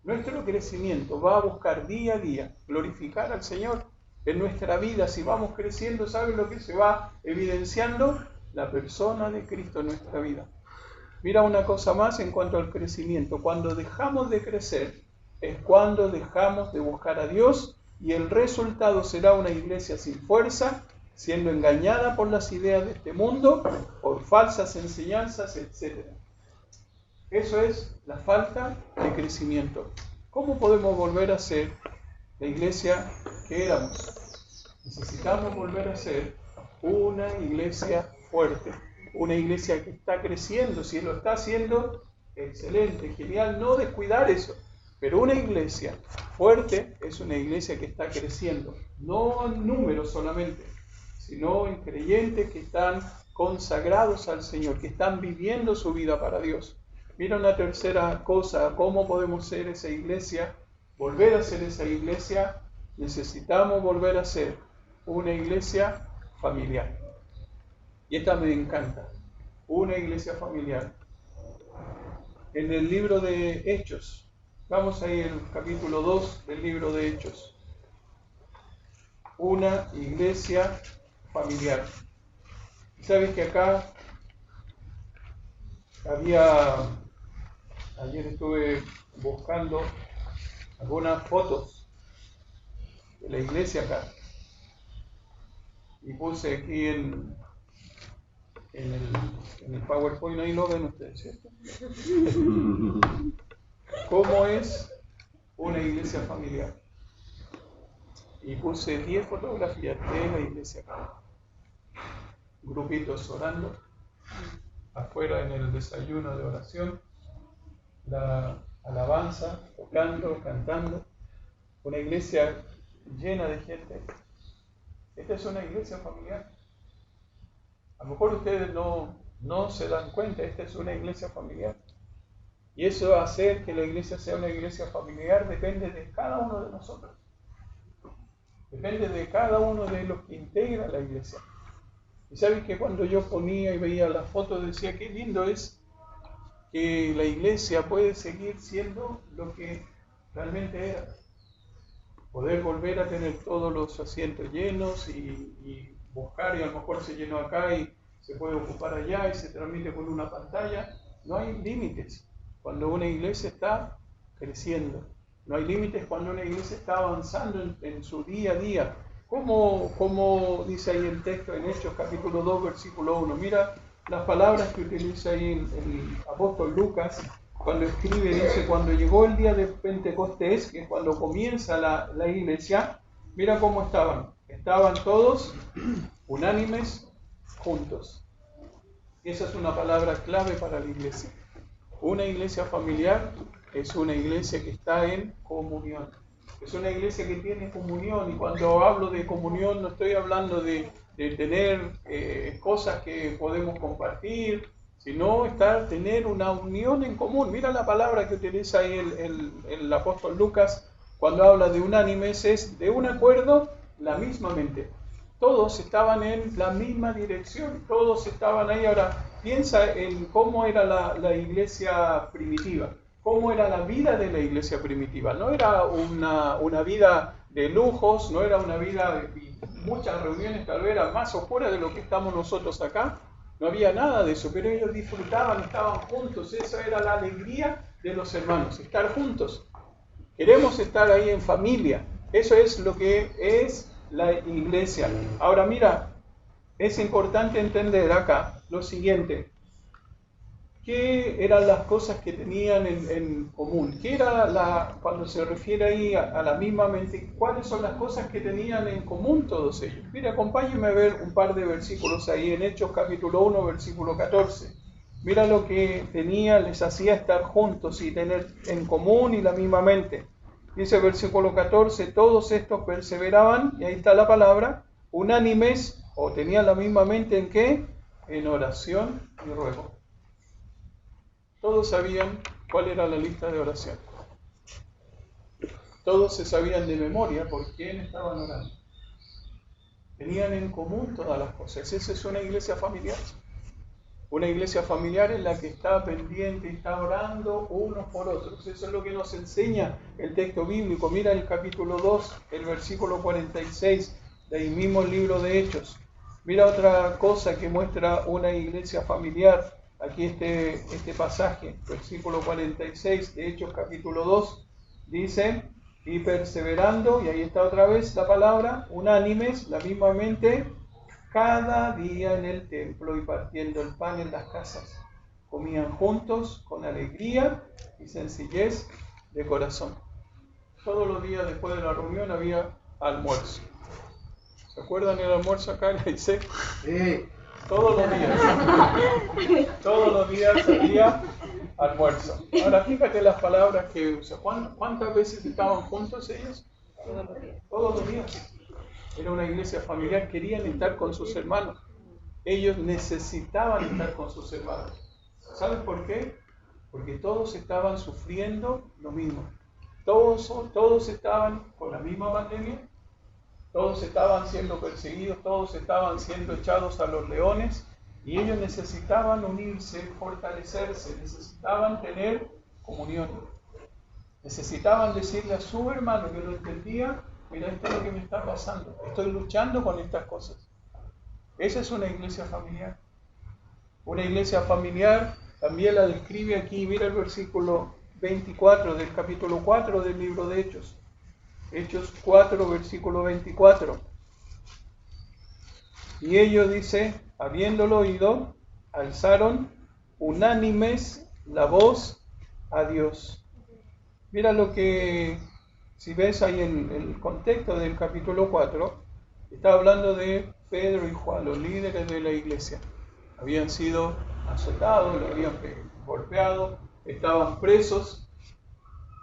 Nuestro crecimiento va a buscar día a día glorificar al Señor en nuestra vida. Si vamos creciendo, ¿saben lo que se va evidenciando? La persona de Cristo en nuestra vida. Mira una cosa más en cuanto al crecimiento. Cuando dejamos de crecer es cuando dejamos de buscar a Dios y el resultado será una iglesia sin fuerza, siendo engañada por las ideas de este mundo, por falsas enseñanzas, etc. Eso es la falta de crecimiento. ¿Cómo podemos volver a ser la iglesia que éramos? Necesitamos volver a ser una iglesia fuerte, una iglesia que está creciendo. Si lo está haciendo, excelente, genial, no descuidar eso. Pero una iglesia fuerte es una iglesia que está creciendo, no en números solamente, sino en creyentes que están consagrados al Señor, que están viviendo su vida para Dios. Mira una tercera cosa, ¿cómo podemos ser esa iglesia? Volver a ser esa iglesia, necesitamos volver a ser una iglesia familiar. Y esta me encanta, una iglesia familiar. En el libro de Hechos, vamos ahí al capítulo 2 del libro de Hechos. Una iglesia familiar. ¿Sabes que acá ayer estuve buscando algunas fotos de la iglesia acá y puse aquí en el PowerPoint, ahí lo ven ustedes, ¿cierto? ¿Cómo es una iglesia familiar? Y puse 10 fotografías de la iglesia acá. Grupitos orando, afuera en el desayuno de oración, la alabanza, tocando, cantando, una iglesia llena de gente. Esta es una iglesia familiar. A lo mejor ustedes no no se dan cuenta, esta es una iglesia familiar. Y eso hacer que la iglesia sea una iglesia familiar depende de cada uno de nosotros. Depende de cada uno de los que integra la iglesia. Y sabes que cuando yo ponía y veía las fotos decía qué lindo es que la iglesia puede seguir siendo lo que realmente era. Poder volver a tener todos los asientos llenos y buscar, y a lo mejor se llenó acá y se puede ocupar allá y se transmite por una pantalla. No hay límites cuando una iglesia está creciendo. No hay límites cuando una iglesia está avanzando en su día a día. Como dice ahí el texto en Hechos capítulo 2 versículo 1. Mira las palabras que utiliza ahí el apóstol Lucas cuando escribe, dice, cuando llegó el día de Pentecostés, que es cuando comienza la iglesia, mira cómo estaban. Estaban todos unánimes, juntos. Esa es una palabra clave para la iglesia. Una iglesia familiar es una iglesia que está en comunión. Es una iglesia que tiene comunión, y cuando hablo de comunión no estoy hablando de tener cosas que podemos compartir, sino tener una unión en común. Mira la palabra que utiliza ahí el apóstol Lucas cuando habla de unánimes, es de un acuerdo, la misma mente. Todos estaban en la misma dirección, todos estaban ahí. Ahora, piensa en cómo era la iglesia primitiva, cómo era la vida de la iglesia primitiva. No era una vida de lujos, no era una vida de muchas reuniones, tal vez era más oscura de lo que estamos nosotros acá. No había nada de eso, pero ellos disfrutaban, estaban juntos. Esa era la alegría de los hermanos, estar juntos. Queremos estar ahí en familia. Eso es lo que es la iglesia. Ahora mira, es importante entender acá lo siguiente. ¿Qué eran las cosas que tenían en común? ¿Qué era cuando se refiere ahí a la misma mente? ¿Cuáles son las cosas que tenían en común todos ellos? Mira, acompáñenme a ver un par de versículos ahí en Hechos capítulo 1, versículo 14. Mira lo que les hacía estar juntos y tener en común y la misma mente. Dice el versículo 14, todos estos perseveraban, y ahí está la palabra, unánimes, o tenían la misma mente ¿en qué? En oración y ruego. Todos sabían cuál era la lista de oración. Todos se sabían de memoria por quién estaban orando. Tenían en común todas las cosas. Esa es una iglesia familiar. Una iglesia familiar en la que está pendiente y está orando unos por otros. Eso es lo que nos enseña el texto bíblico. Mira el capítulo 2, el versículo 46, del mismo libro de Hechos. Mira otra cosa que muestra una iglesia familiar. Aquí este pasaje, versículo 46 de Hechos capítulo 2, dice, y perseverando, y ahí está otra vez la palabra, unánimes, la misma mente, cada día en el templo y partiendo el pan en las casas, comían juntos con alegría y sencillez de corazón. Todos los días después de la reunión había almuerzo. ¿Se acuerdan el almuerzo acá? Le dice, todos los días había almuerzo. Ahora fíjate las palabras que usa. ¿Cuántas veces estaban juntos ellos? Todos los días. Era una iglesia familiar, querían estar con sus hermanos. Ellos necesitaban estar con sus hermanos. ¿Saben por qué? Porque todos estaban sufriendo lo mismo. Todos estaban con la misma pandemia. Todos estaban siendo perseguidos, todos estaban siendo echados a los leones, y ellos necesitaban unirse, fortalecerse, necesitaban tener comunión. Necesitaban decirle a su hermano que lo entendía, mira, esto es lo que me está pasando, estoy luchando con estas cosas. Esa es una iglesia familiar. Una iglesia familiar también la describe aquí, mira el versículo 24 del capítulo 4 del libro de Hechos. Hechos 4, versículo 24. Y ellos, dice, habiéndolo oído, alzaron unánimes la voz a Dios. Mira lo que, si ves ahí en el contexto del capítulo 4, está hablando de Pedro y Juan, los líderes de la iglesia. Habían sido azotados, lo habían golpeado, estaban presos.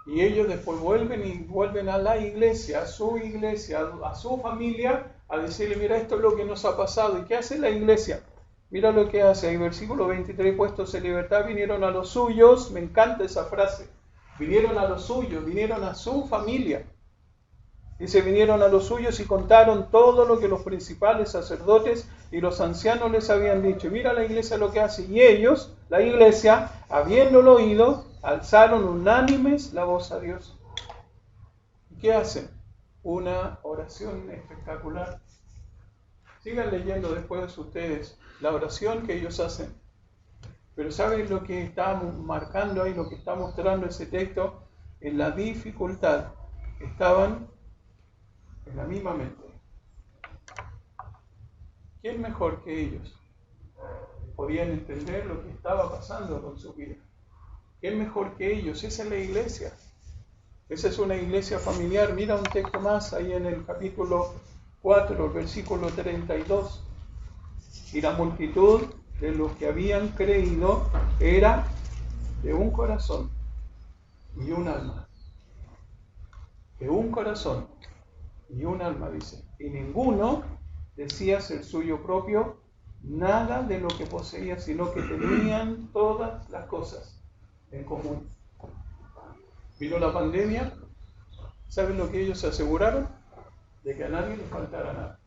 Y ellos después vuelven a la iglesia, a su familia, a decirle, mira, esto es lo que nos ha pasado. ¿Y qué hace la iglesia? Mira lo que hace ahí, versículo 23, puestos en libertad vinieron a los suyos, me encanta esa frase, vinieron a los suyos, vinieron a su familia. Dice, vinieron a los suyos y contaron todo lo que los principales sacerdotes y los ancianos les habían dicho. Mira la iglesia lo que hace. Y ellos, la iglesia, habiéndolo oído, alzaron unánimes la voz a Dios. ¿Y qué hacen? Una oración espectacular. Sigan leyendo después ustedes la oración que ellos hacen. Pero ¿saben lo que está marcando ahí, lo que está mostrando ese texto? En la dificultad estaban en la misma mente. ¿Quién mejor que ellos podían entender lo que estaba pasando con su vida? ¿Quién mejor que ellos? Esa es la iglesia. Esa es una iglesia familiar. Mira un texto más ahí en el capítulo 4, el versículo 32. Y la multitud de los que habían creído era de un corazón y un alma. De un corazón y un alma, dice. Y ninguno decía ser suyo propio nada de lo que poseía, sino que tenían todas las cosas en común. Vino la pandemia. ¿Saben lo que ellos se aseguraron? De que a nadie les faltara nada.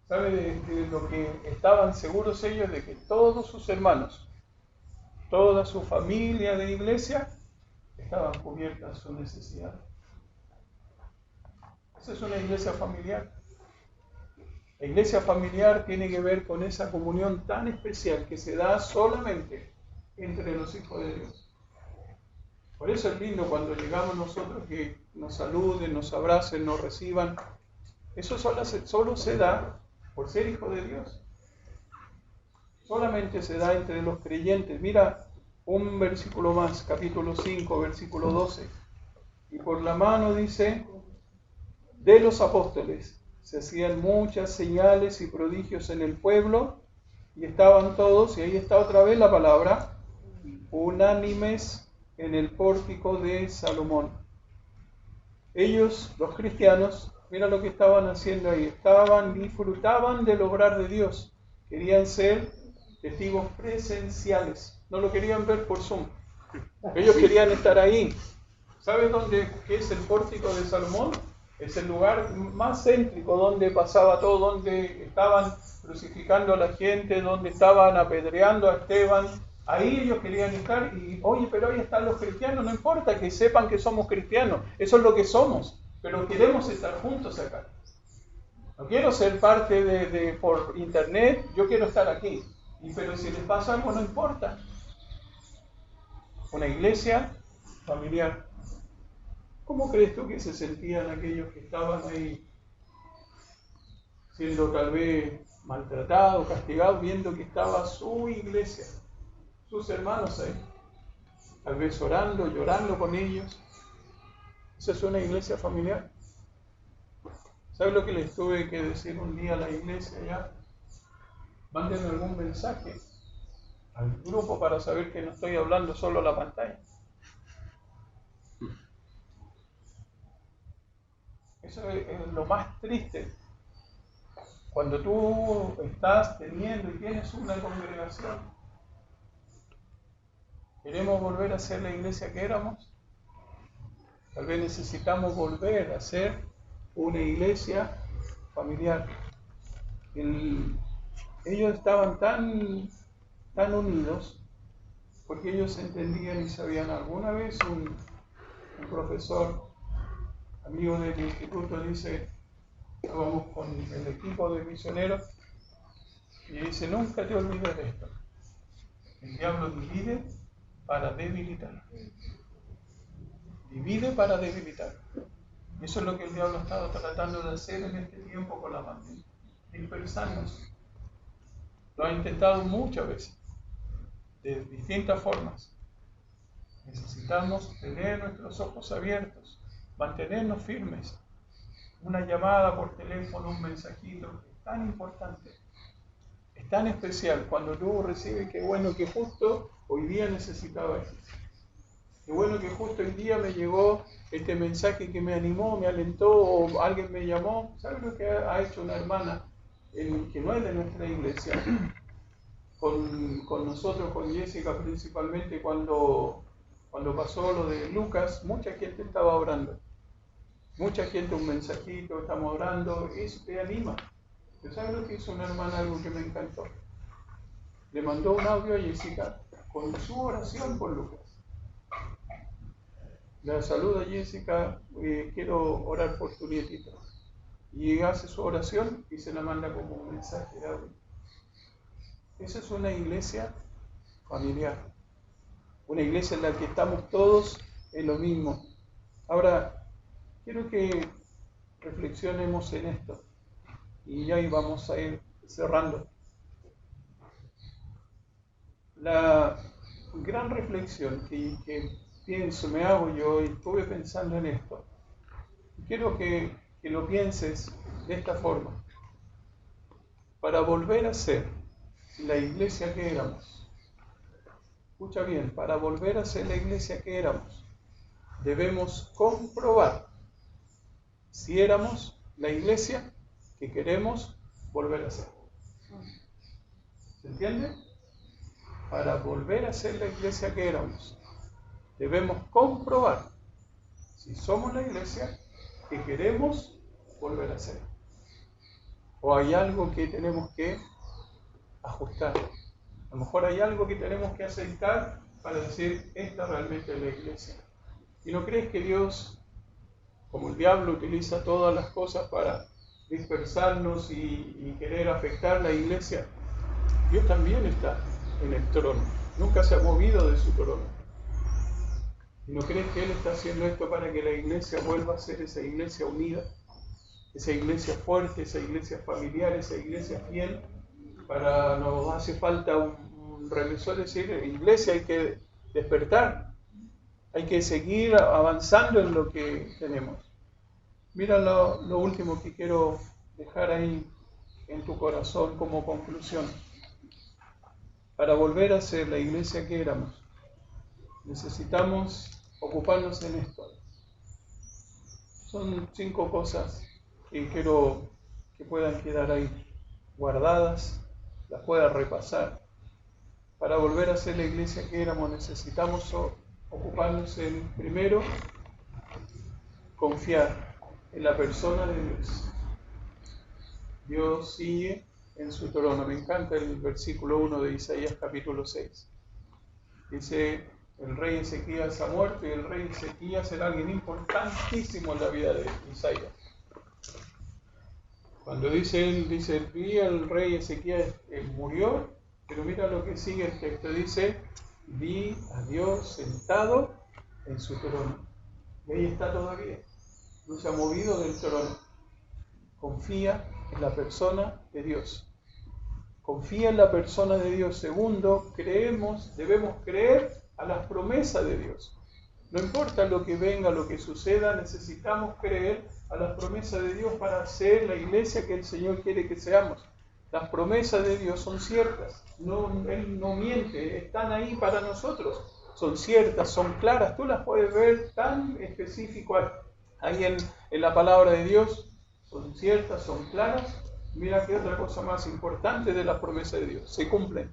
¿Saben de lo que estaban seguros ellos? De que todos sus hermanos, toda su familia de iglesia, estaban cubiertas sus necesidades. Esa es una iglesia familiar. La iglesia familiar tiene que ver con esa comunión tan especial que se da solamente entre los hijos de Dios. Por eso es lindo cuando llegamos nosotros que nos saluden, nos abracen, nos reciban. Eso solo se da por ser hijo de Dios. Solamente se da entre los creyentes. Mira un versículo más, capítulo 5, versículo 12. Y por la mano, dice, de los apóstoles se hacían muchas señales y prodigios en el pueblo, y estaban todos, y ahí está otra vez la palabra, unánimes en el pórtico de Salomón. Ellos, los cristianos, mira lo que estaban haciendo ahí, disfrutaban del obrar de Dios, querían ser testigos presenciales, no lo querían ver por Zoom, ellos querían estar ahí. ¿Sabes qué es el pórtico de Salomón? Es el lugar más céntrico donde pasaba todo, donde estaban crucificando a la gente, donde estaban apedreando a Esteban. Ahí ellos querían estar y, oye, pero ahí están los cristianos, no importa que sepan que somos cristianos, eso es lo que somos, pero queremos estar juntos acá. No quiero ser parte por internet, yo quiero estar aquí. Pero si les pasa algo, no importa. Una iglesia familiar. ¿Cómo crees tú que se sentían aquellos que estaban ahí siendo tal vez maltratados, castigados, viendo que estaba su iglesia, sus hermanos ahí, tal vez orando, llorando con ellos? Esa es una iglesia familiar. ¿Sabes lo que les tuve que decir un día a la iglesia ya? Mándenme algún mensaje al grupo para saber que no estoy hablando solo a la pantalla. Eso es lo más triste. Cuando tú estás teniendo y tienes una congregación, ¿queremos volver a ser la iglesia que éramos? Tal vez necesitamos volver a ser una iglesia familiar. Ellos estaban tan unidos porque ellos entendían y sabían. Alguna vez un profesor, amigo del instituto, dice, estábamos con el equipo de misioneros y dice, nunca te olvides de esto. El diablo divide para debilitar. Divide para debilitar. Eso es lo que el diablo ha estado tratando de hacer en este tiempo con la pandemia. Dispersarnos. Lo ha intentado muchas veces, de distintas formas. Necesitamos tener nuestros ojos abiertos, mantenernos firmes. Una llamada por teléfono, un mensajito, es tan importante, es tan especial. Cuando tú recibes, qué bueno que justo hoy día necesitaba esto. Qué bueno que justo hoy día me llegó este mensaje que me animó, me alentó, o alguien me llamó. ¿Sabes lo que ha hecho una hermana que no es de nuestra iglesia, con nosotros, con Jessica principalmente, cuando pasó lo de Lucas, mucha gente estaba orando. Mucha gente, un mensajito, estamos orando, eso te anima. ¿Pero sabes lo que hizo una hermana? Algo que me encantó. Le mandó un audio a Jessica con su oración por Lucas. La saluda Jessica, quiero orar por tu nietito. Y hace su oración y se la manda como un mensaje de audio. Esa es una iglesia familiar. Una iglesia en la que estamos todos en lo mismo. Ahora, quiero que reflexionemos en esto. Y ya vamos a ir cerrando. La gran reflexión que pienso, me hago yo, y estuve pensando en esto. Quiero que lo pienses de esta forma. Para volver a ser la iglesia que éramos, escucha bien, para volver a ser la iglesia que éramos, debemos comprobar si éramos la iglesia que queremos volver a ser. ¿Se entiende? Para volver a ser la iglesia que éramos, debemos comprobar si somos la iglesia que queremos volver a ser. O hay algo que tenemos que ajustar. A lo mejor hay algo que tenemos que aceitar para decir, esta realmente es la iglesia. ¿Y no crees que Dios, como el diablo utiliza todas las cosas para dispersarnos y querer afectar la iglesia, Dios también está en el trono, nunca se ha movido de su trono? ¿Y no crees que Él está haciendo esto para que la iglesia vuelva a ser esa iglesia unida, esa iglesia fuerte, esa iglesia familiar, esa iglesia fiel? Nos hace falta un regresor, es decir, iglesia, hay que despertar, hay que seguir avanzando en lo que tenemos. Mira lo último que quiero dejar ahí en tu corazón como conclusión. Para volver a ser la iglesia que éramos, necesitamos ocuparnos en esto. Son 5 cosas que quiero que puedan quedar ahí guardadas, las puedas repasar. Para volver a ser la iglesia que éramos, necesitamos ocuparnos en, primero, confiar en la persona de Dios. Dios sigue en su trono. Me encanta el versículo 1 de Isaías capítulo 6. Dice, el rey Ezequías ha muerto, y el rey Ezequías era alguien importantísimo en la vida de Isaías. Cuando dice el rey Ezequías murió, pero mira lo que sigue el texto, dice, vi a Dios sentado en su trono. Y ahí está todavía, no se ha movido del trono. Confía en la persona de Dios. Confía en la persona de Dios. Segundo, debemos creer a las promesas de Dios. No importa lo que venga, lo que suceda, necesitamos creer a las promesas de Dios para ser la iglesia que el Señor quiere que seamos. Las promesas de Dios son ciertas, Él no miente, están ahí para nosotros. Son ciertas, son claras, tú las puedes ver tan específico ahí en la palabra de Dios. Son ciertas, son claras. Mira que otra cosa más importante de las promesas de Dios, se cumplen.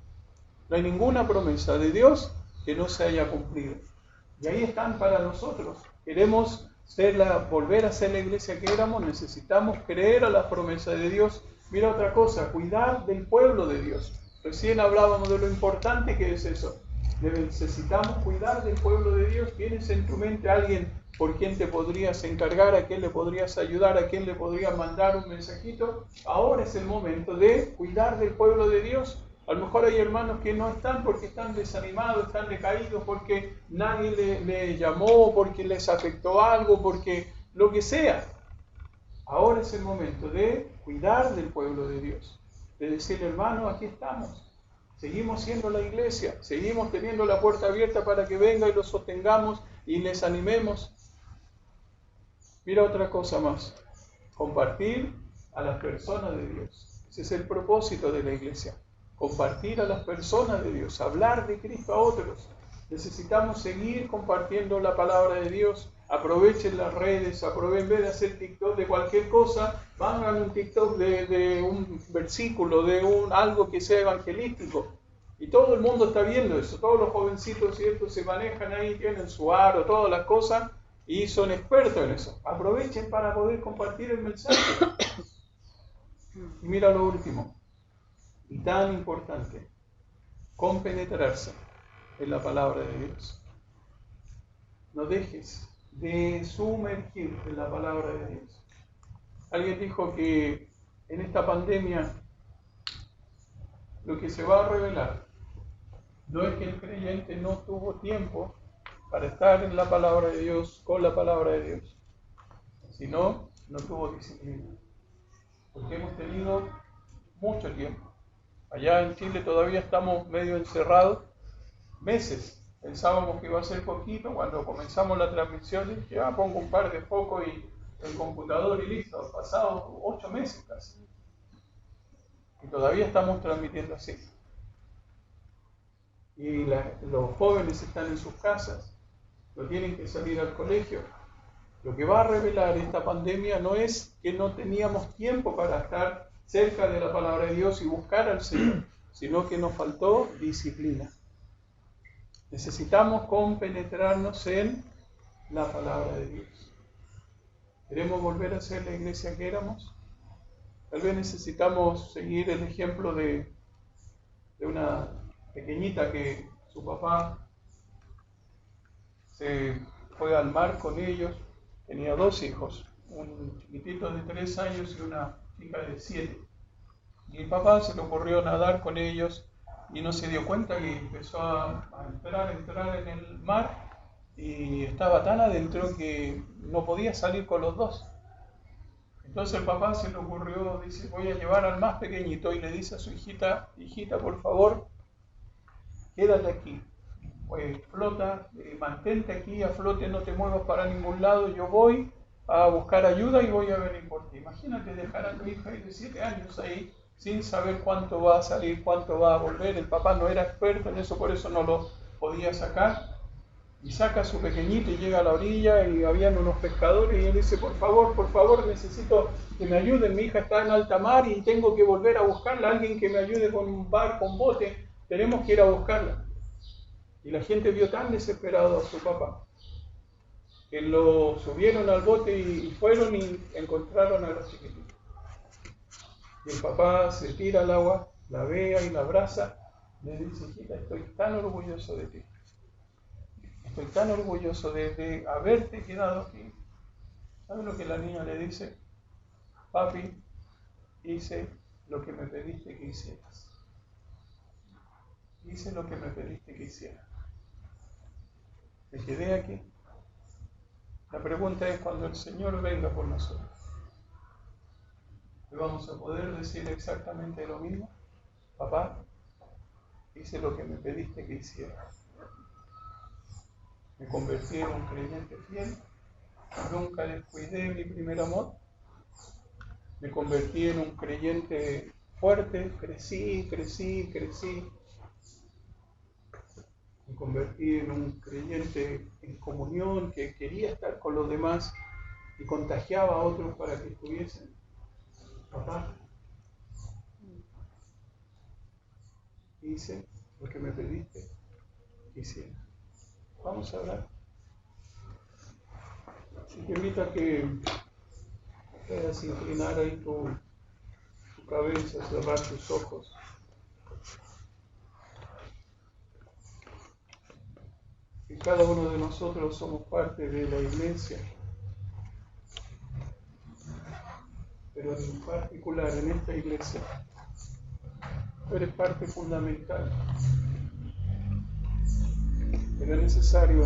No hay ninguna promesa de Dios que no se haya cumplido. Y ahí están para nosotros. Queremos volver a ser la iglesia que éramos, necesitamos creer a las promesas de Dios. Mira otra cosa, cuidar del pueblo de Dios. Recién hablábamos de lo importante que es eso. Necesitamos cuidar del pueblo de Dios. ¿Tienes en tu mente alguien por quien te podrías encargar, a quien le podrías ayudar, a quien le podrías mandar un mensajito? Ahora es el momento de cuidar del pueblo de Dios. A lo mejor hay hermanos que no están porque están desanimados, están decaídos, porque nadie le llamó, porque les afectó algo, porque lo que sea. Ahora es el momento de cuidar del pueblo de Dios. De decirle, hermano, aquí estamos. Seguimos siendo la iglesia, seguimos teniendo la puerta abierta para que venga y los sostengamos y les animemos. Mira otra cosa más, compartir a las personas de Dios. Ese es el propósito de la iglesia, compartir a las personas de Dios, hablar de Cristo a otros. Necesitamos seguir compartiendo la palabra de Dios. aprovechen las redes, en vez de hacer TikTok de cualquier cosa, hagan un TikTok de un versículo, algo que sea evangelístico. Y todo el mundo está viendo eso, todos los jovencitos, ¿cierto? Se manejan ahí, tienen su aro, todas las cosas, y son expertos en eso. Aprovechen para poder compartir el mensaje. Y mira lo último, y tan importante, compenetrarse en la palabra de Dios. No dejes de sumergirte en la palabra de Dios. Alguien dijo que en esta pandemia lo que se va a revelar no es que el creyente no tuvo tiempo para estar en la palabra de Dios, con la palabra de Dios, sino no tuvo disciplina. Porque hemos tenido mucho tiempo. Allá en Chile todavía estamos medio encerrados, meses. Pensábamos que iba a ser poquito, cuando comenzamos la transmisión dije, pongo un par de focos y el computador y listo. Pasados 8 meses casi. Y todavía estamos transmitiendo así. Y los jóvenes están en sus casas, no tienen que salir al colegio. Lo que va a revelar esta pandemia no es que no teníamos tiempo para estar cerca de la palabra de Dios y buscar al Señor, sino que nos faltó disciplina. Necesitamos compenetrarnos en la palabra de Dios. ¿Queremos volver a ser la iglesia que éramos? Tal vez necesitamos seguir el ejemplo de una pequeñita que su papá se fue al mar con ellos. Tenía 2 hijos, un chiquitito de 3 años y una chica de 7. Y el papá se le ocurrió nadar con ellos y no se dio cuenta que empezó a entrar en el mar y estaba tan adentro que no podía salir con los 2. Entonces el papá se le ocurrió, dice, voy a llevar al más pequeñito, y le dice a su hijita, por favor, quédate aquí. Pues flota, mantente aquí a flote, no te muevas para ningún lado, yo voy a buscar ayuda y voy a venir por ti. Imagínate dejar a tu hija de 7 años ahí sin saber cuánto va a salir, cuánto va a volver. El papá no era experto en eso, por eso no lo podía sacar. Y saca a su pequeñito y llega a la orilla y habían unos pescadores y él dice, por favor, necesito que me ayuden, mi hija está en alta mar y tengo que volver a buscarla, alguien que me ayude con un barco, con bote, tenemos que ir a buscarla. Y la gente vio tan desesperado a su papá que lo subieron al bote y fueron y encontraron a los chiquititos. Y el papá se tira al agua, la vea y la abraza, le dice, hijita, estoy tan orgulloso de ti. Estoy tan orgulloso de haberte quedado aquí. ¿Sabes lo que la niña le dice? Papi, hice lo que me pediste que hicieras. Hice lo que me pediste que hiciera. Me quedé aquí. La pregunta es, cuando el Señor venga por nosotros, ¿le vamos a poder decir exactamente lo mismo? Papá, hice lo que me pediste que hiciera. Me convertí en un creyente fiel. Nunca descuidé mi primer amor. Me convertí en un creyente fuerte. Crecí. Me convertí en un creyente en comunión, que quería estar con los demás y contagiaba a otros para que estuviesen. Papá, hice lo que me pediste que hiciera. Vamos a hablar. Si te invito a que puedas inclinar ahí tu cabeza, cerrar tus ojos. Y cada uno de nosotros somos parte de la iglesia, pero en particular en esta iglesia, tú eres parte fundamental. Pero es necesario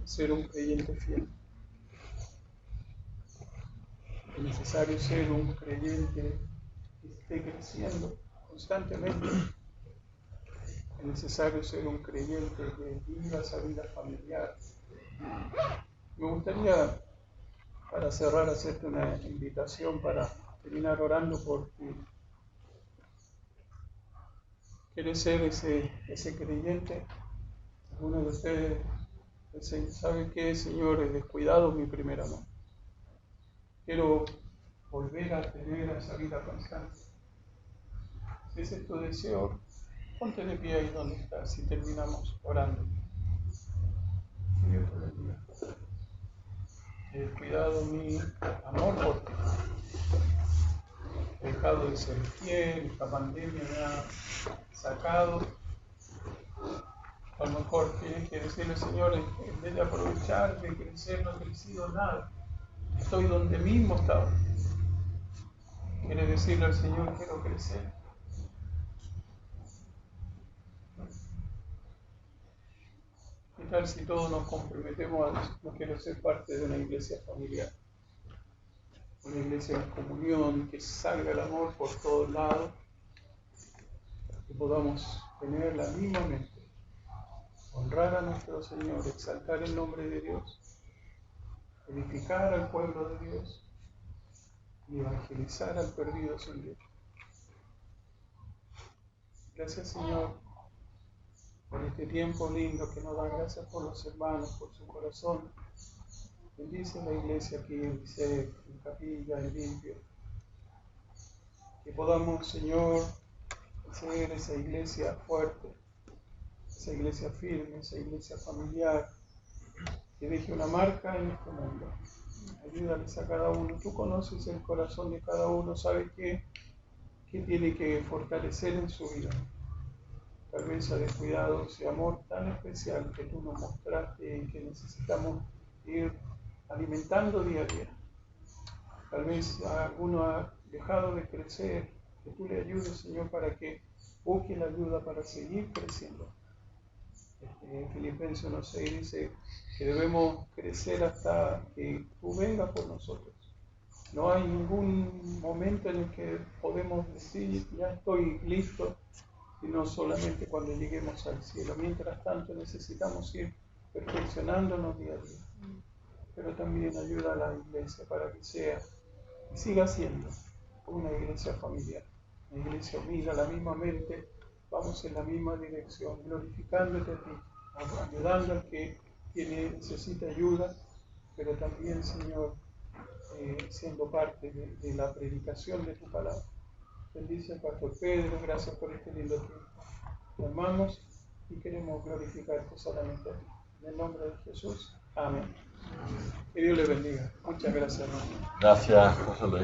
ser un creyente fiel. Es necesario ser un creyente que esté creciendo constantemente. Es necesario ser un creyente que viva esa vida familiar. Me gustaría, para cerrar, hacerte una invitación para terminar orando por ti. ¿Quieres ser ese creyente? Alguno de ustedes ¿Sabe qué, Señor? He descuidado mi primer amor. Quiero volver a tener esa vida constante. Si ese es tu deseo, ponte de pie ahí donde estás y terminamos orando. Dios te bendiga. He descuidado mi amor por ti. He dejado de ser fiel, esta pandemia me ha sacado. A lo mejor tienes que decirle, Señor, en vez de aprovechar, de crecer, no he crecido nada. Estoy donde mismo estaba. Quiere decirle al Señor, quiero crecer. ¿Qué tal si todos nos comprometemos a no quiero ser parte de una iglesia familiar? Una iglesia de comunión, que salga el amor por todos lados, que podamos tener la misma mente, honrar a nuestro Señor, exaltar el nombre de Dios, edificar al pueblo de Dios y evangelizar al perdido sin Dios. Gracias, Señor, por este tiempo lindo que nos da. Gracias por los hermanos, por su corazón. Bendice la iglesia aquí en Liceo, en Capilla, en Limpio. Que podamos, Señor, ser esa iglesia fuerte, esa iglesia firme, esa iglesia familiar, que deje una marca en este mundo. Ayúdales a cada uno. Tú conoces el corazón de cada uno, sabes qué tiene que fortalecer en su vida. Tal vez ha descuidado ese amor tan especial que tú nos mostraste y que necesitamos ir alimentando día a día. Tal vez alguno ha dejado de crecer, que tú le ayudes, Señor, para que busque la ayuda para seguir creciendo. Filipenses 1:6 dice que debemos crecer hasta que tú vengas por nosotros. No hay ningún momento en el que podemos decir, ya estoy listo, sino solamente cuando lleguemos al cielo. Mientras tanto necesitamos ir perfeccionándonos día a día. Pero también ayuda a la iglesia para que sea y siga siendo una iglesia familiar, una iglesia unida, la misma mente, vamos en la misma dirección, glorificándote a ti, ayudando al que necesita ayuda, pero también, Señor, siendo parte de la predicación de tu palabra. Bendice al pastor Pedro, gracias por este lindo tiempo. Te amamos y queremos glorificarte solamente a ti. En el nombre de Jesús, amén. Que Dios le bendiga. Muchas gracias, hermano. Gracias, José Luis.